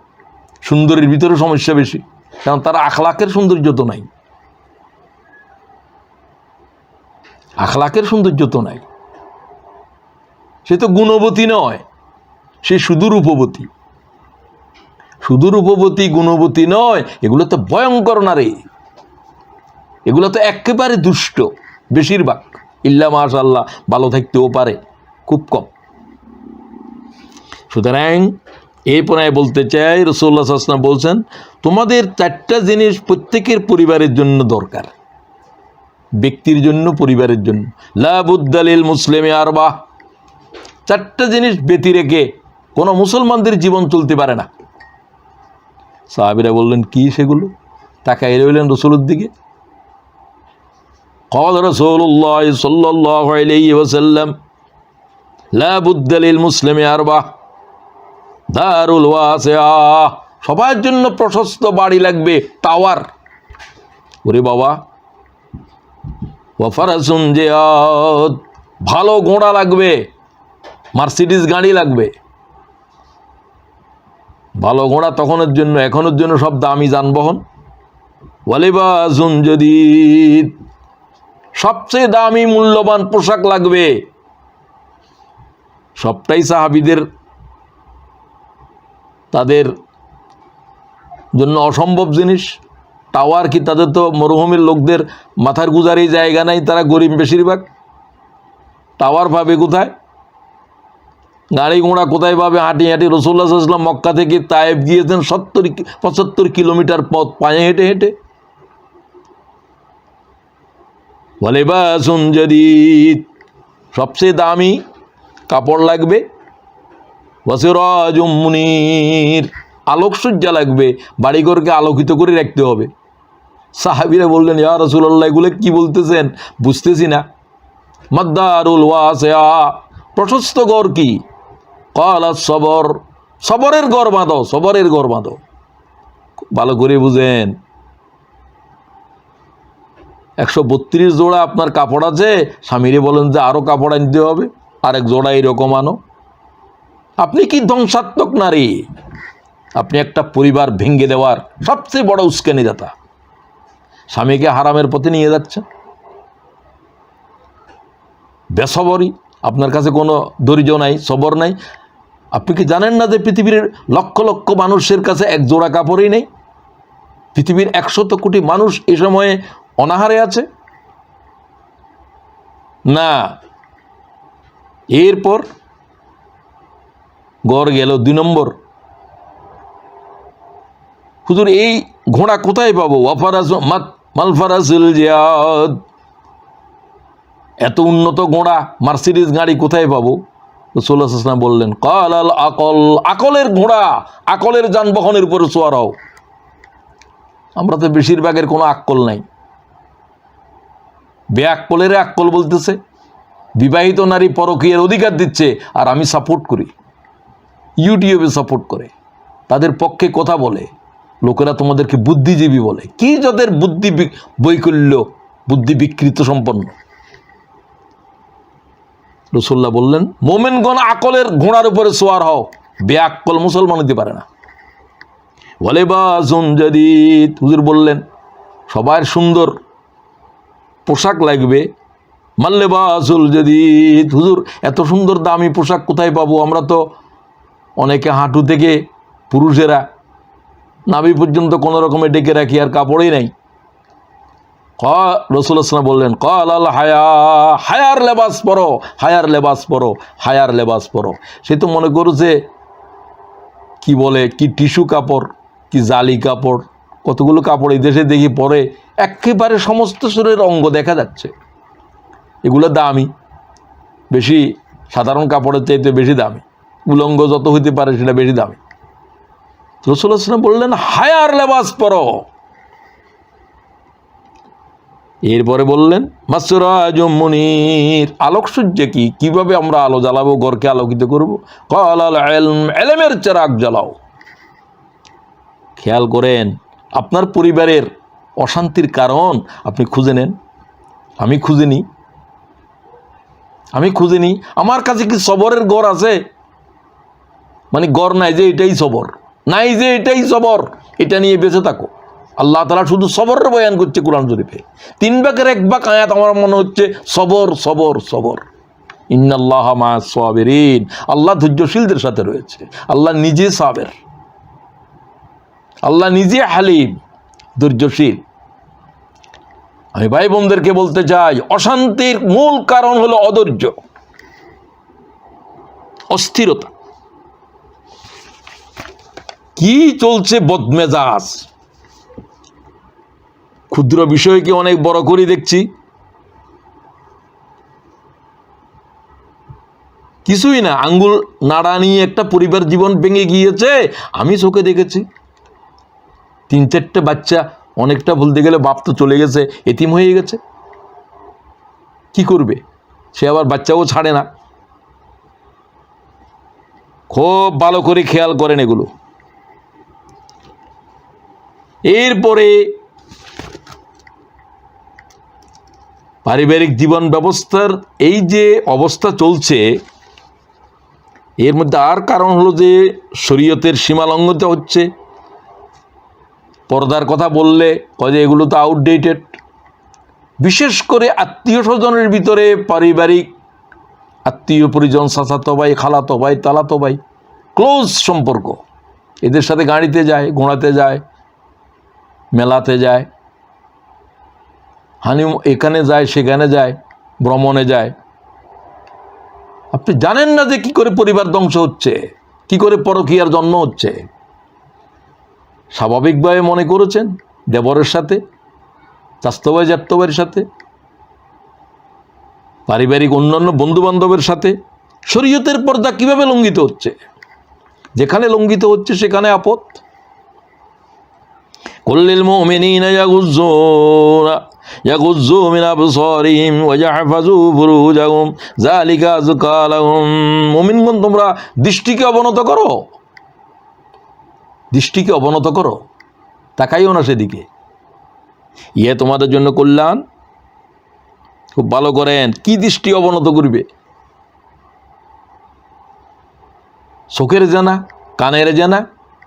সুন্দরীর ভিতরে সমস্যা বেশি, কারণ তার আখলাকের সৌন্দর্য তো নাই, আখলাকের সৌন্দর্য তো নাই। সে তো গুণবতী নয়, সে শুধু রূপবতী। শুধু রূপবতী, গুণবতী নয়, এগুলো তো ভয়ঙ্কর নারী, এগুলো তো একেবারে দুষ্ট। বেশিরভাগ ইল্লা মাশাআল্লাহ ভালো থাকতেও পারে, খুব কম। সুতরাং এই পর্যায়ে বলতে চাই, রাসূলুল্লাহ সাল্লাল্লাহু আলাইহি ওয়াসাল্লাম বলছেন, তোমাদের 4টা জিনিস প্রত্যেকের পরিবারের জন্য দরকার, ব্যক্তির জন্য, পরিবারের জন্য। লা বুদ্দা লিল মুসলিমি আরবা, 4টা জিনিস ব্যতি রেখে কোনো মুসলমানদের জীবন চলতে পারে না। সাহাবীরা বললেন, কি সেগুলো? তাকাই রইলেন রাসূলের দিকে। قال رسول الله صلى الله عليه وسلم لا بد للمسلم أربع دار الواسعة, সবার জন্য প্রশস্ত বাড়ি লাগবে, টাওয়ার। ওরে বাবা, ওয়াফারাসুন জিয়াদ, ভালো ঘোড়া লাগবে, মার্সিডিজ গাড়ি লাগবে। ভালো ঘোড়া তখনের জন্য, এখনের জন্য সব দামি যানবাহন। ওয়ালিবাসুন জাদীদ, সবচেয়ে দামি মূল্যবান পোশাক লাগবে। সবটাই সাহাবীদের তাদের জন্য অসম্ভব জিনিস। টাওয়ার কি, তাদের তো মরুভূমির লোকদের মাথার গুজারি জায়গা নাই, তারা গরিব বেশিরভাগ। টাওয়ার পাবে কোথায়? গাড়ি ঘোড়া কোথায় পাবে? হাঁটি হাঁটি রাসূলুল্লাহ সাল্লাল্লাহু আলাইহি ওয়াসাল্লাম মক্কা থেকে তায়েফ গিয়েছেন 75 কিলোমিটার পথ পায়ে হেঁটে হেঁটে। ওয়ালিবাসুন জাদীদ, সবচেয়ে দামি কাপড় লাগবে। ওয়াসিরাজুম মুনীর, আলোকসজ্জা লাগবে, বাড়িঘরকে আলোকিত করে রাখতে হবে। সাহাবীরা বললেন, ইয়া রাসূলুল্লাহ, এগুলো কি বলতেছেন? বুঝতেছি না। মাদ্দারুল ওয়াসিআ, প্রশস্ত ঘর কি? ক্বালা সবর, সবরের ঘর বাঁধো, সবরের ঘর বাঁধো। ভালো করে বুঝেন, 132 জোড়া আপনার কাপড় আছে, স্বামীরে বলেন যে আরও কাপড় আনতে হবে, আরেক জোড়া এরকম আনো। আপনি কি ধ্বংসাত্মক নারী! আপনি একটা পরিবার ভেঙে দেওয়ার সবচেয়ে বড় উস্কানিদাতা। স্বামীকে হারামের পথে নিয়ে যাচ্ছেন। বেসবরই, আপনার কাছে কোনো ধৈর্য নাই, সবর নাই। আপনি কি জানেন না যে পৃথিবীর লক্ষ লক্ষ মানুষের কাছে এক জোড়া কাপড়ই নেই? পৃথিবীর 100 কোটি মানুষ এই সময়ে অনাহারে আছে না। এরপর গড় গেল 2 নম্বর। হুজুর, এই ঘোড়া কোথায় পাবো? মালফারাসুল জিয়াদ, এত উন্নত ঘোড়া, মার্সিডিজ গাড়ি কোথায় পাবো? রাসূলুল্লাহ সাল্লাল্লাহু আলাইহি ওয়াসাল্লাম বললেন, ক্বালাল আকল, আকলের ঘোড়া, আকলের যানবাহনের উপরে সওয়ার হও। আমরা তো বেশিরভাগের কোনো আকল নাই। বেআক্কলের আক্কল বলতেছে, বিবাহিত নারী পরকীয়ার অধিকার দিচ্ছে, আর আমি সাপোর্ট করি, ইউটিউবে সাপোর্ট করে, তাদের পক্ষে কথা বলে। লোকেরা তোমাদেরকে বুদ্ধিজীবী বলে। কি যাদের বুদ্ধি বৈকল্য, বুদ্ধি বিকৃত সম্পন্ন। রাসূলুল্লাহ বললেন, মোমেনগণ আকলের ঘোড়ার উপরে সোয়ার হও, বেআক্কল মুসলমান হতে পারে না। ওয়ালিবাসুন জাদীদ, হুজুর বললেন সবার সুন্দর পোশাক লাগবে। মাল্লিবাসুল জাদীদ, হুজুর এত সুন্দর দামি পোশাক কোথায় পাবো? আমরা তো অনেকে হাঁটু থেকে পুরুষেরা নাভি পর্যন্ত কোনো রকমে ডেকে রাখি, আর কাপড়ই নাই। রাসূলুল্লাহ সাল্লাল্লাহু আলাইহি ওয়াসাল্লাম বললেন, ক্বালাল হায়া, হায়ার লেবাস পরো, হায়ার লেবাস পরো, হায়ার লেবাস পরো। সে তো মনে করছে কি বলে, কি টিস্যু কাপড়, কি জালি কাপড়, কতগুলো কাপড় এই দেশে দেখি পরে একেবারে সমস্ত শরীরের অঙ্গ দেখা যাচ্ছে। এগুলো দামি, বেশি, সাধারণ কাপড়ের চাইতে বেশি দামি। উলঙ্গ যত হইতে পারে সেটা বেশি দামি। রাসূলুল্লাহ সাল্লাল্লাহু আলাইহি ওয়াসাল্লাম বললেন, হায়ার লেবাস পরো। এরপরে বললেন, মাসরাজুম মুনীর, আলোকসজ্জা কি, কিভাবে আমরা আলো জ্বালাবো, ঘরকে আলোকিত করব? ক্বালাল ইলম, ইলমের চিরাগ জ্বালাও। খেয়াল করেন, আপনার পরিবারের অশান্তির কারণ আপনি খুঁজে নেন। আমি খুঁজে নিই। আমার কাছে কি সবরের গড় আছে? মানে গড় নাই যে এটাই সবর, নাই যে এটাই সবর, এটা নিয়ে বেঁচে থাকো। আল্লাহ তাআলা শুধু সবরের বয়ান করছে কোরআন শরীফে। 3 ভাগের 1 ভাগ আয়াত আমার মনে হচ্ছে সবর, সবর, সবর। ইন্নাল্লাহা মা'আস সাবিরিন, আল্লাহ ধৈর্যশীলদের সাথে রয়েছে। আল্লাহ নিজে সাবের, আল্লাহ নিজে হালিম, ধৈর্যশীল। আমি ভাই বোনদেরকে বলতে চাই, অশান্তির মূল কারণ হলো অধৈর্য, অস্থিরতা। কি চলছে বদমেজাজ, ক্ষুদ্র বিষয়কে অনেক বড় করে দেখছি। কিছুই না, আঙ্গুল নাড়া নিয়ে একটা পরিবার জীবন ভেঙে গিয়েছে, আমি চোখে দেখেছি। 3-4টে বাচ্চা, অনেকটা বলতে গেলে বাপ তো চলে গেছে, এতিম হয়ে গেছে। কি করবে সে, আবার বাচ্চাও ছাড়ে না। খুব ভালো করে খেয়াল করেন এগুলো। এরপরে পারিবারিক জীবন ব্যবস্থার এই যে অবস্থা চলছে, এর মধ্যে আর কারণ হলো যে শরীয়তের সীমা লঙ্ঘিত হচ্ছে। পর্দার কথা বললে কয় যে এগুলো তো আউটডেটেড। বিশেষ করে আত্মীয় স্বজনের ভিতরে পারিবারিক আত্মীয় পরিজন, চাচাতো ভাই, খালাতো ভাই, তালাতো ভাই, ক্লোজ সম্পর্ক, এদের সাথে গাড়িতে যায়, ঘোড়াতে যায়, মেলাতে যায়, এখানে যায়, সেখানে যায়, ভ্রমণে যায়। আপনি জানেন না যে কি করে পরিবার ধ্বংস হচ্ছে, কি করে পরকীয়ার জন্ম হচ্ছে। স্বাভাবিকভাবে মনে করেছেন দেবরের সাথে, চাচাতো ভাই, জ্যাঠতো ভাইয়ের সাথে, পারিবারিক অন্যান্য বন্ধু বান্ধবের সাথে শরীয়তের পর্দা কিভাবে লঙ্ঘিত হচ্ছে। যেখানে লঙ্ঘিত হচ্ছে সেখানে আপদ। কুল্লিল মুমিনিনা ইয়াগুয্যু মিন আবসারিহিম ওয়া ইয়াহফাযু ফুরুজাহুম যালিকা আযকা লাহুম। মুমিনগণ, তোমরা দৃষ্টিকে অবনত করো, দৃষ্টিকে অবনত করো, তাকাইও না সেদিকে, ইয়ে তোমাদের জন্য কল্যাণ। খুব ভালো করেন, কি দৃষ্টি অবনত করবে? চোখের জানা, কানের জানা,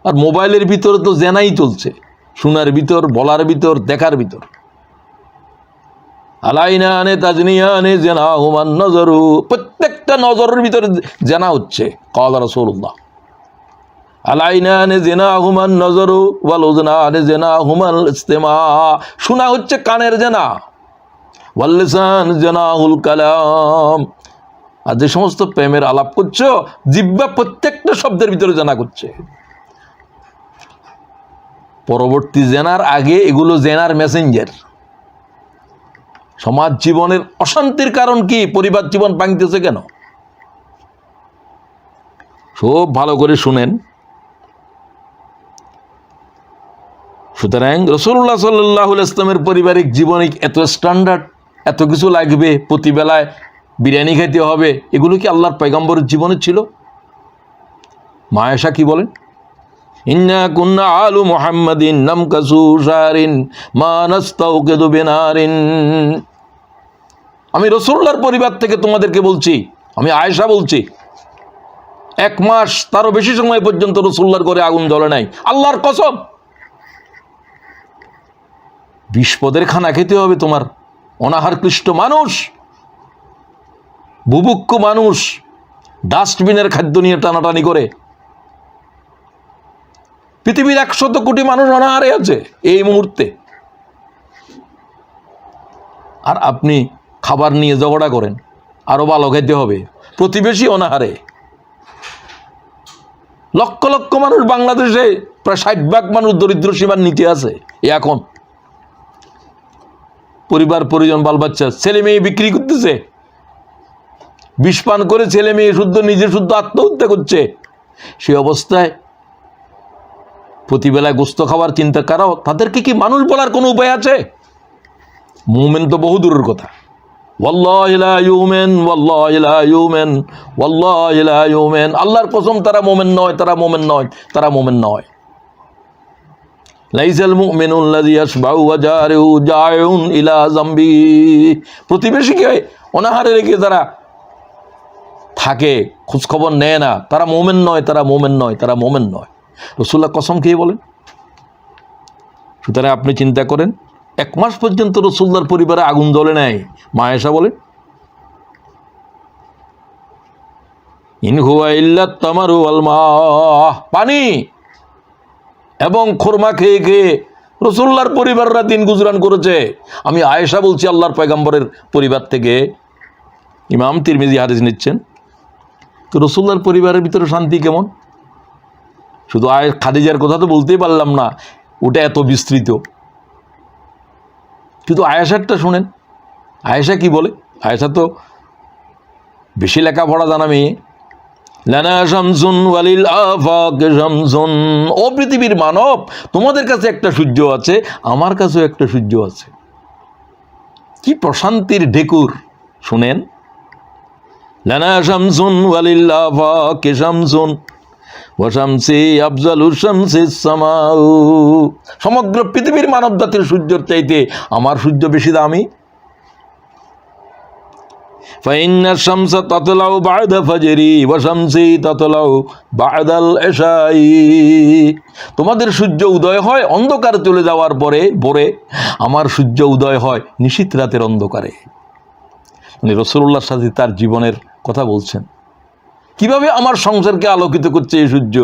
আর মোবাইলের ভিতরে তো জেনাই চলছে, শোনার ভিতর, বলার ভিতর, দেখার ভিতর। আলাইনানে তাজনিয়ানে জানাহুমান নজরু, প্রত্যেকটা নজরের ভিতরে জানা হচ্ছে। ক্বালা রাসূলুল্লাহ, আলাইনানে জানাহুমান নজরু ওয়াল উযনানে জানাহুমাল ইসতিমা, শোনা হচ্ছে কানের জানা, ওয়াল লিসান জানাহুল কালাম। আর যে সমস্ত প্রেমের আলাপ করছো, জিহ্বা প্রত্যেকটা শব্দের ভিতরে জানা করছে। পরবর্তী জেনার আগে এগুলো জেনার মেসেঞ্জার। সমাজ জীবনের অশান্তির কারণ কি? পরিবার জীবন ভাঙতেছে কেন? সব ভালো করে শুনেন। সুতরাং রাসূলুল্লাহ সাল্লাল্লাহু আলাইহি ওয়াসাল্লামের পারিবারিক জীবনে এত স্ট্যান্ডার্ড, এত কিছু লাগবে, প্রতিবেলায় বিরিয়ানি খেতে হবে, এগুলো কি আল্লাহর পয়গম্বরের জীবনে ছিল? মা আয়েশা কি বলেন? ইন্না কুন্না আলু মুহাম্মাদিন নামকাসু শারিন মা নাস্তাউকিদু বিনারিন। আমি রাসূলুল্লাহর পরিবার থেকে তোমাদেরকে বলছি, আমি আয়েশা বলছি, 1 মাস তারও বেশি সময় পর্যন্ত রাসূলুল্লাহর ঘরে আগুন জ্বলে নাই। আল্লাহর কসম, 20 পদের খানা খেতে হবে তোমার। অনাহার ক্লিষ্ট মানুষ, বুভুক্ষ মানুষ, ডাস্টবিনের খাদ্য নিয়ে টানাটানি করে। পৃথিবীর 100 কোটি মানুষ অনাহারে আছে এই মুহূর্তে, আর আপনি খাবার নিয়ে ঝগড়া করেন, আরো ভালো খেতে হবে। প্রতিবেশী অনাহারে, লক্ষ লক্ষ মানুষ বাংলাদেশে, প্রায় 60% মানুষ দরিদ্র সীমার নিচে আছে। এখন পরিবার পরিজন, বাল বাচ্চা, ছেলে মেয়ে বিক্রি করতেছে, বিষ পান করে ছেলে মেয়ে শুদ্ধ, নিজে শুদ্ধ আত্মহত্যা করছে। সেই অবস্থায় প্রতিবেলায় গোস্ত খাবার চিন্তা করো, তাদেরকে কি মানুষ বলার কোনো উপায় আছে? মুমিন তো বহু দূরের কথা। ওয়াল্লাহি লা ইউমিন, ওয়াল্লাহি লা ইউমিন, ওয়াল্লাহি লা ইউমিন। আল্লাহর কসম, তারা মুমিন নয়, তারা মুমিন নয়, তারা মুমিন নয়। লাইসাল মুমিনুল্লাযী ইয়াশবাউ ওয়া জারুহু জাইউন ইলা যামবি। প্রতিবেশীকে অনাহারে রেখে যারা থাকে, খোঁজ খবর নেয় না, তারা মুমিন নয়, তারা মুমিন নয়, তারা মুমিন নয়। রাসূলুল্লাহ কসম খেয়ে বলেন। সুতরাং আপনি চিন্তা করেন, 1 মাস পর্যন্ত রাসূলুল্লাহর পরিবারে আগুন জ্বলে নাই। মা আয়েশা বলেন, ইন হুয়া ইল্লা তামারু ওয়াল মা, পানি এবং খোরমা খেয়ে খেয়ে রাসূলুল্লাহর পরিবাররা দিন গুজরান করেছে। আমি আয়েশা বলছি, আল্লাহর পয়গম্বরের পরিবার থেকে, ইমাম তিরমিজি হাদিস নিচ্ছেন। তো রাসূলুল্লাহর পরিবারের ভিতরে শান্তি কেমন? শুধু খাদিজার কথা তো বলতেই পারলাম না, ওটা এত বিস্তৃত। কিন্তু আয়েশারটা শোনেন, আয়েশা কি বলে? আয়েশা তো বেশি লেখাপড়া জানা মেয়ে। লানা শামসুন ওয়ালিল আফাক শামসুন, ও পৃথিবীর মানব, তোমাদের কাছে একটা সূর্য আছে, আমার কাছেও একটা সূর্য আছে। কি প্রশান্তির ঢেকুর শুনেন। লানা শামসুন ওয়ালিল আফাক শামসুন ওয়া শামসি আফজালু শামসিস সামাউ, সমগ্র পৃথিবীর মানব জাতির সূর্যের চাইতে আমার সূর্য বেশি দামি। ফাইন্না শামসা তাতলাউ বা'দা ফাজরি ওয়া শামসি তাতলাউ বা'দাল ইশাই, তোমাদের সূর্য উদয় হয় অন্ধকার চলে যাওয়ার পরে ভোরে, আমার সূর্য উদয় হয় নিশীথ রাতের অন্ধকারে। মানে রাসূলুল্লাহর সাথে তার জীবনের কথা বলছেন, কিভাবে আমার সংসারকে আলোকিত করছে এই সূর্য।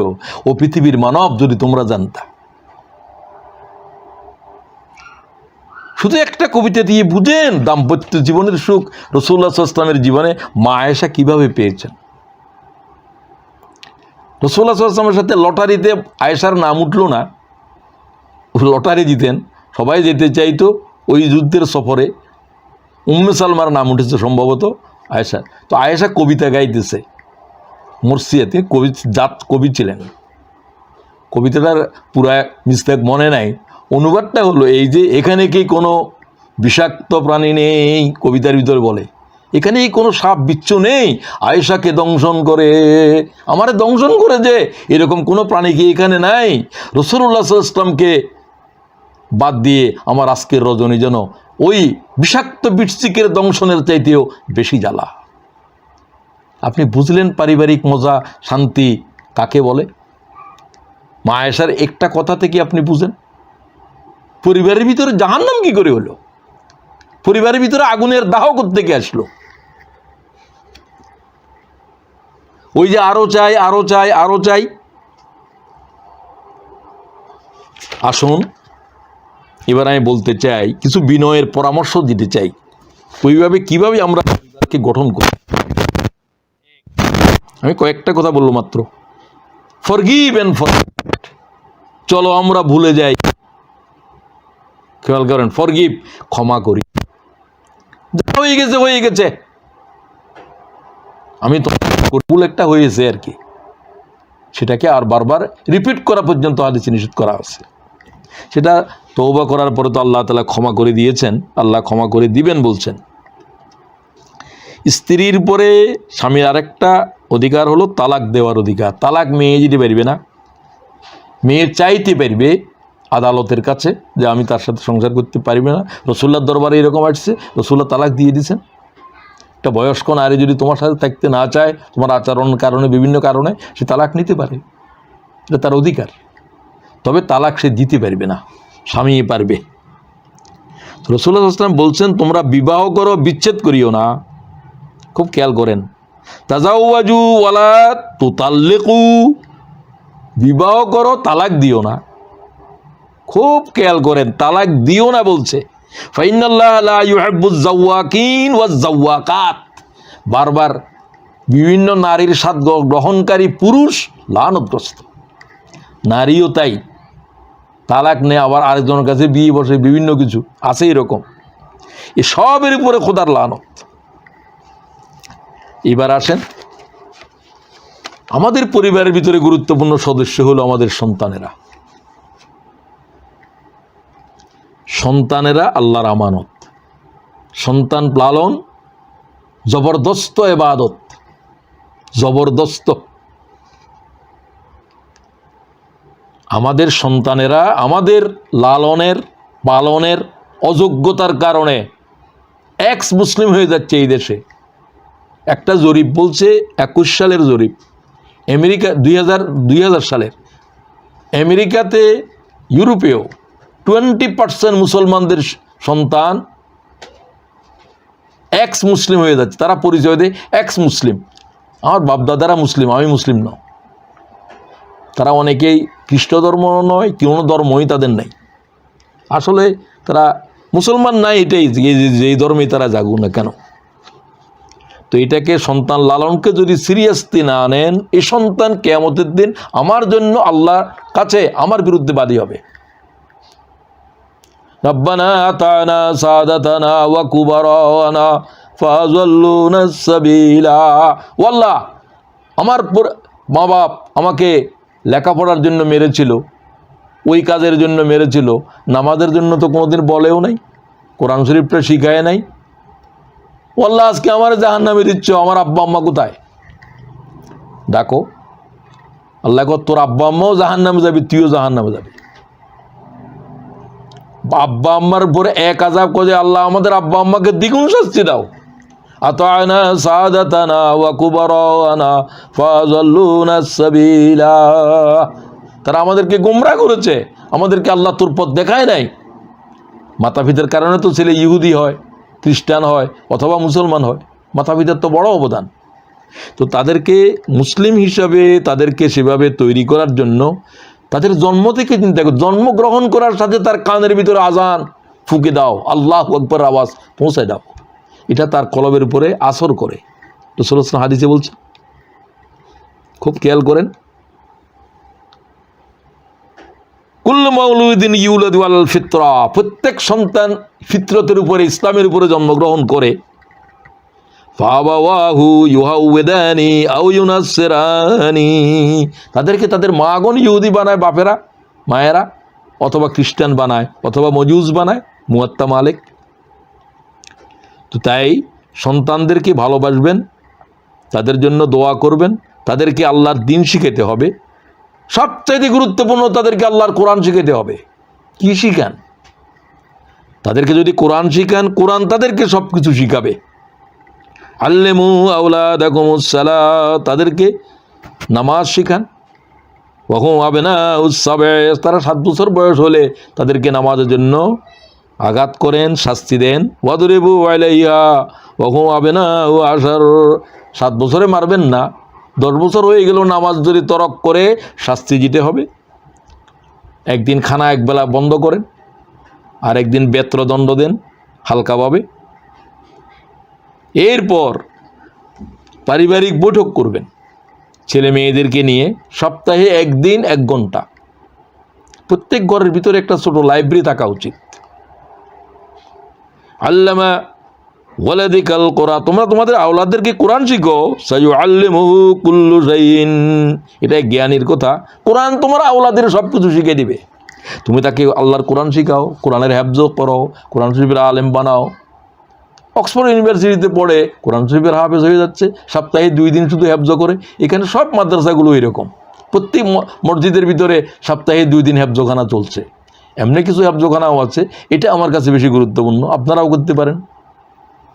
ও পৃথিবীর মানব, যদি তোমরা জানতা। শুধু একটা কবিতা দিয়ে বুঝেন দাম্পত্য জীবনের সুখ রাসূলুল্লাহ সাল্লাল্লাহু আলাইহি ওয়াসাল্লামের জীবনে মা আয়েশা কিভাবে পেয়েছেন। রাসূলুল্লাহ সাল্লাল্লাহু আলাইহি ওয়াসাল্লামের সাথে লটারিতে আয়েশার নাম উঠলো না, লটারি জিতেন, সবাই যেতে চাইতো ওই যুদ্ধের সফরে, উম্মে সালমার নাম উঠেছে সম্ভবত আয়েশা। তো আয়েশা কবিতা গাইতেছে মুরসিয়াতে, কবি ছিলেন। কবিতাটার পুরা মিস্টেক মনে নাই, অনুবাদটা হলো এই যে, এখানে কি কোনো বিষাক্ত প্রাণী নেই, কবিতার ভিতরে বলে এখানে কোনো সাপ বিচ্ছু নেই, আয়েশাকে দংশন করে, আমারে দংশন করে, যে এরকম কোনো প্রাণী কি এখানে নাই? রাসূলুল্লাহ সাল্লাল্লাহু আলাইহি ওয়াসাল্লামকে বাদ দিয়ে আমার আজকের রজনী যেন ওই বিষাক্ত বিচ্ছিকের দংশনের চাইতেও বেশি জ্বালা। আপনি বুঝলেন পারিবারিক মজা, শান্তি কাকে বলে? মা আয়েশার একটা কথা থেকে আপনি বুঝেন পরিবারের ভিতরে জাহান্নাম কি করে হলো, পরিবারের ভিতরে আগুনের দাহ কোত্থেকে আসলো। ওই যে আরো চাই, আরো চাই, আরো চাই। আসুন এবার আমি বলতে চাই, কিছু বিনয়ের পরামর্শ দিতে চাই, ওইভাবে কিভাবে আমরা গঠন করি। আমি কয়েকটা কথা বললো মাত্র। ফরগিভ এন্ড ফরগেট, চলো আমরা ভুলে যাই। খেয়াল করেন, ফরগিভ ক্ষমা করি, হয়ে গেছে হয়ে গেছে, আমি তো ভুল একটা হয়েছে আর কি, সেটাকে আর বারবার রিপিট করা পর্যন্ত হাদিসে নিষেধ করা আছে। সেটা তওবা করার পরে তো আল্লাহ তাআলা ক্ষমা করে দিয়েছেন, আল্লাহ ক্ষমা করে দিবেন বলছেন। স্ত্রীর পরে স্বামীর আরেকটা অধিকার হলো তালাক দেওয়ার অধিকার। তালাক মেয়ে যেতে পারবে না, মেয়ের চাইতে পারবে আদালতের কাছে যে আমি তার সাথে সংসার করতে পারবে না। রাসূলুল্লাহর দরবারে এরকম আসছে, রাসূলুল্লাহ তালাক দিয়ে দিয়েছেন। একটা বয়স্ক নারী যদি তোমার সাথে থাকতে না চায়, তোমার আচরণের কারণে, বিভিন্ন কারণে, সে তালাক নিতে পারে, এটা তার অধিকার। তবে তালাক সে দিতে পারবে না, স্বামী পারবে। রাসূলুল্লাহ সাল্লাল্লাহু আলাইহি ওয়াসাল্লাম বলছেন, তোমরা বিবাহ করো, বিচ্ছেদ করিও না। খুব খেয়াল করেন, তাজাওয়াজু ওয়ালা তুতাল্লিকু, বিবাহ করো, তালাক দিও না। খুব খেয়াল করেন, তালাক দিও না বলছে। ফাইনাল্লাহ লা ইউহিব্বুজ যাওয়াকিন ওয়াজ যাওয়াকাত, বারবার বিভিন্ন নারীর স্বাদ গ্রহণকারী পুরুষ লানতগ্রস্ত, নারীও তাই, তালাক নেয় আবার আরেকজনের কাছে বিয়ে বসে, বিভিন্ন কিছু আছে এরকম, এসবের উপরে খোদার লানত। এবার আসেন, আমাদের পরিবারের ভিতরে গুরুত্বপূর্ণ সদস্য হলো আমাদের সন্তানেরা। সন্তানেরা আল্লাহর আমানত। সন্তান লালন জবরদস্ত ইবাদত, জবরদস্ত। আমাদের সন্তানেরা আমাদের লালনের পালনের অযোগ্যতার কারণে এক্স মুসলিম হয়ে যাচ্ছে এই দেশে। একটা জরিপ বলছে, 21 সালের জরিপ, আমেরিকা 2000 সালের, আমেরিকাতে, ইউরোপেও 20% মুসলমানদের সন্তান এক্স মুসলিম হয়ে যাচ্ছে। তারা পরিচয় দেয় এক্স মুসলিম। আমার বাপদাদারা মুসলিম, আমি মুসলিম নয়। তারা অনেকেই খ্রিস্ট ধর্ম নয়, কোনো ধর্মই তাদের নাই, আসলে তারা মুসলমান নাই, এটাই যেই ধর্মেই তারা জাগুক না কেন। তো এটাকে সন্তান লালনকে যদি সিরিয়াসলি না নেন, এই সন্তান কিয়ামতের দিন আমার জন্য আল্লাহর কাছে আমার বিরুদ্ধে বাদী হবে। রব্বানা আতানা সাদাতানা ওয়া কুবারানা ফাযাল্লুনা সাবিলা। ও আল্লাহ, আমার মা বাপ আমাকে লেখাপড়ার জন্য মেরেছিল, ওই কাজের জন্য মেরেছিল, নামাজের জন্য তো কোনোদিন বলেও নাই, কোরআন শরীফটা শিখায় নাই। ও আল্লাহ, আজকে আমার জাহান্নামে দিচ্ছ, আমার আব্বা আম্মা কোথায়? ডাকো আল্লাহ, তোর আব্বা আম্মাও জাহান্নামে যাবি, তুইও জাহান্নামে যাবি। আব্বা আম্মার উপরে এক আযাব করে, আল্লাহ আমাদের আব্বা আম্মাকে দ্বিগুণ শাস্তি দাও। আতানা সাদাতানা ওয়া কুবারানা ফাযাল্লুনা সাবিলা। তারা আমাদেরকে গোমরাহ করেছে, আমাদেরকে আল্লাহ তোর পথ দেখায় নাই। মাতা পিতার কারণে তো ছেলে ইহুদি হয়, খ্রিস্টান হয় অথবা মুসলমান হয়, মাতা পিতার তো বড় অবদান। তো তাদেরকে মুসলিম হিসাবে তাদেরকে সেভাবে তৈরি করার জন্য তাদের জন্ম থেকে চিন্তা করো, জন্মগ্রহণ করার সাথে তার কানের ভিতরে আজান ফুঁকে দাও, আল্লাহু আকবার আওয়াজ পৌঁছায় দাও, এটা তার কলবের উপরে আসর করে। রাসূলুল্লাহ সাল্লাল্লাহু আলাইহি ওয়াসাল্লাম হাদিসে বলছে, খুব খেয়াল করেন, কুল্লু মাউলুদিন ইউলাদু আলাল ফিতরা, প্রত্যেক সন্তান ফিতরতের উপরে, ইসলামের উপরে জন্মগ্রহণ করে। ফাবাওয়াহু ইউহাউদানি আও ইউনাসসিরানি, তাদেরকে তাদের মাগণ ইহুদি বানায় বাপেরা মায়েরা, অথবা খ্রিস্টান বানায়, অথবা মজুস বানায়, মুয়াত্তা মালিক। তো তাই সন্তানদেরকে ভালোবাসবেন, তাদের জন্য দোয়া করবেন, তাদেরকে আল্লাহর দ্বীন শিখাতে হবে। সবচাইতে গুরুত্বপূর্ণ, তাদেরকে আল্লাহর কোরআন শিখাতে হবে। কি শিখান? তাদেরকে যদি কোরআন শিখান, কোরআন তাদেরকে সব কিছু শিখাবে। আল্লিমু আওলাদাকুমুস সালাত, তাদেরকে নামাজ শিখান। ওয়াহুম আবনাউস সাবঈ, তারা 7 বছর বয়স হলে তাদেরকে নামাজের জন্য আঘাত করেন, শাস্তি দেন। ওয়াদরিবু আলাইহা ওয়াহুম আবনাউ 10, 7 বছরে মারবেন না, 10 বছর হয়ে গেল নামাজ যদি তরক করে শাস্তি দিতে হবে। একদিন খানা একবেলা বন্ধ করেন, আর একদিন বেত্রদণ্ড দেন হালকাভাবে। এরপর পারিবারিক বৈঠক করবেন ছেলে মেয়েদেরকে নিয়ে, সপ্তাহে একদিন 1 ঘন্টা। প্রত্যেক ঘরের ভিতরে একটা ছোট লাইব্রেরি থাকা উচিত। আল্লামা ওয়ালাদিকাল কোরআন, তোমরা তোমাদের আওলাদদেরকে কোরআন শিখো। সাইয়ুআল্লিমুহু কুল্লু শাইইন, এটা জ্ঞানীর কথা। কোরআন তোমার আওলাদের সব কিছু শিখিয়ে দিবে। তুমি তাকে আল্লাহর কোরআন শিখাও, কোরআনের হেফজ করো, কোরআন শরীফের আলেম বানাও। অক্সফোর্ড ইউনিভার্সিটিতে পড়ে কোরআন শরীফের হাফেজ হয়ে যাচ্ছে, সপ্তাহে 2 দিন শুধু হেফজ করে। এখানে সব মাদ্রাসাগুলো এরকম, প্রত্যেক মসজিদের ভিতরে সপ্তাহে 2 দিন হেফজখানা চলছে। এমনি কিছু হেফজখানাও আছে, এটা আমার কাছে বেশি গুরুত্বপূর্ণ, আপনারাও করতে পারেন।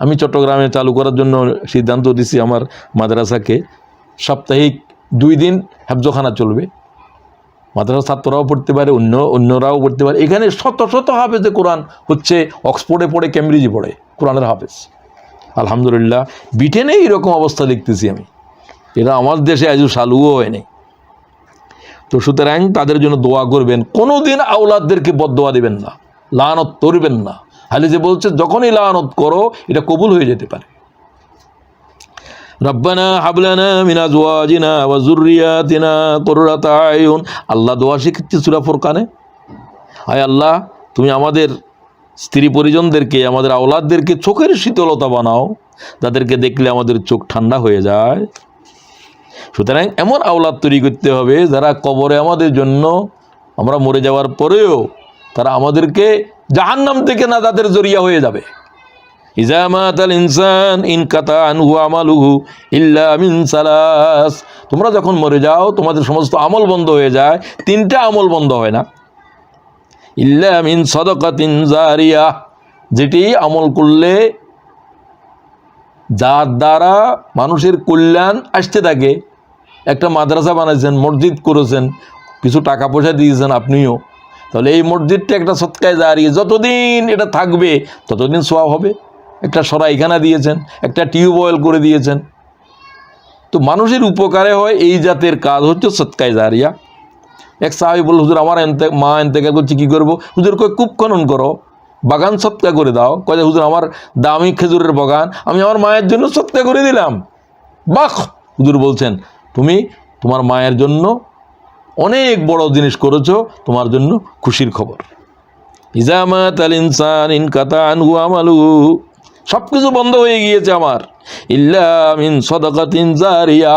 আমি চট্টগ্রামে চালু করার জন্য সিদ্ধান্ত দিছি, আমার মাদ্রাসাকে সাপ্তাহিক 2 দিন হেফজখানা চলবে। মাদ্রাসা ছাত্ররাও পড়তে পারে, অন্যরাও পড়তে পারে। এখানে শত শত হাফেজে কোরআন হচ্ছে, অক্সফোর্ডে পড়ে, ক্যামব্রিজে পড়ে কোরআনের হাফেজ। আলহামদুলিল্লাহ, ব্রিটেনে এইরকম অবস্থা দেখতেছি আমি, এরা আমার দেশে আজও চালুও হয়নি। তো সুতরাং তাদের জন্য দোয়া করবেন, কোনোদিন আওলাদদেরকে বদদোয়া দিবেন না, লানত করবেন না। হাদিসে বলছে যখনই লানত করো এটা কবুল হয়ে যেতে পারে। রব্বানা হাবলানা মিন আজওয়াজিনা ওয়া যুররিয়াতিনা কুররাতা আয়ুন, আল্লাহ দোয়া শিখাচ্ছে সূরা ফুরকানে। আয় আল্লাহ, তুমি আমাদের স্ত্রী পরিজনদেরকে, আমাদের আওলাদদেরকে চোখের শীতলতা বানাও, তাদেরকে দেখলে আমাদের চোখ ঠান্ডা হয়ে যায়। সুতরাং এমন আওলাদ তৈরি করতে হবে যারা কবরে আমাদের জন্য, আমরা মরে যাওয়ার পরেও তারা আমাদেরকে জাহান্নাম থেকে নাজাতের জরিয়া হয়ে যাবে। ইজা মাতাল ইনসান ইনকাতা আনহু আমালুহু ইল্লা মিন সালাস, তোমরা যখন মরে যাও তোমাদের সমস্ত আমল বন্ধ হয়ে যায়, 3টা আমল বন্ধ হয় না। ইল্লা মিন সাদাকাতিন জারিয়া, যেটি আমল করলে যার দ্বারা মানুষের কল্যাণ আসতে থাকে। একটা মাদ্রাসা বানাইছেন, মসজিদ করেছেন, কিছু টাকা পয়সা দিয়েছেন আপনিও, তাহলে এই মসজিদটা একটা সৎকায় জারিয়া, যতদিন এটা থাকবে ততদিন সওয়াব হবে। একটা সরাইখানা দিয়েছেন, একটা টিউবওয়েল করে দিয়েছেন, তো মানুষের উপকারে হয় এই জাতের কাজ হচ্ছে সদকায়ে জারিয়া। এক সাহাবী বলল, হুজুর আমার মা ইন্তেকাল করছে, কী করবো? হুজুর কয় কূপ খনন করো, বাগান সদকা করে দাও। কয় যে হুজুর আমার দামি খেজুরের বাগান, আমি আমার মায়ের জন্য সদকা করে দিলাম। বাহ! হুজুর বলছেন তুমি তোমার মায়ের জন্য অনেক বড় জিনিস করেছো, তোমার জন্য খুশির খবর। ইজা মাতাল ইনসান ইনকাতা আনহু আমালুহু, সব কিছু বন্ধ হয়ে গিয়েছে আমার, ইল্লা মিন সাদাকাতিন জারিয়া,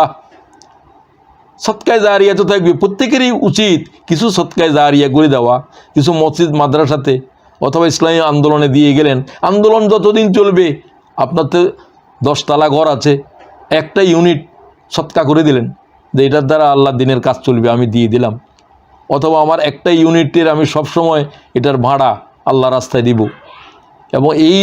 সদকায়ে জারিয়া তো থাকবে। প্রত্যেকেরই উচিত কিছু সদকায়ে জারিয়া করে দেওয়া, কিছু মসজিদ মাদ্রাসাতে অথবা ইসলামী আন্দোলনে দিয়ে গেলেন। আন্দোলন যতদিন চলবে, আপনার তো 10 তলা ঘর আছে, একটা ইউনিট সদকা করে দিলেন যে এটার দ্বারা আল্লাহ দিনের কাজ চলবে, আমি দিয়ে দিলাম। অথবা আমার একটা ইউনিটের আমি সবসময় এটার ভাড়া আল্লাহ রাস্তায় দিব, এবং এই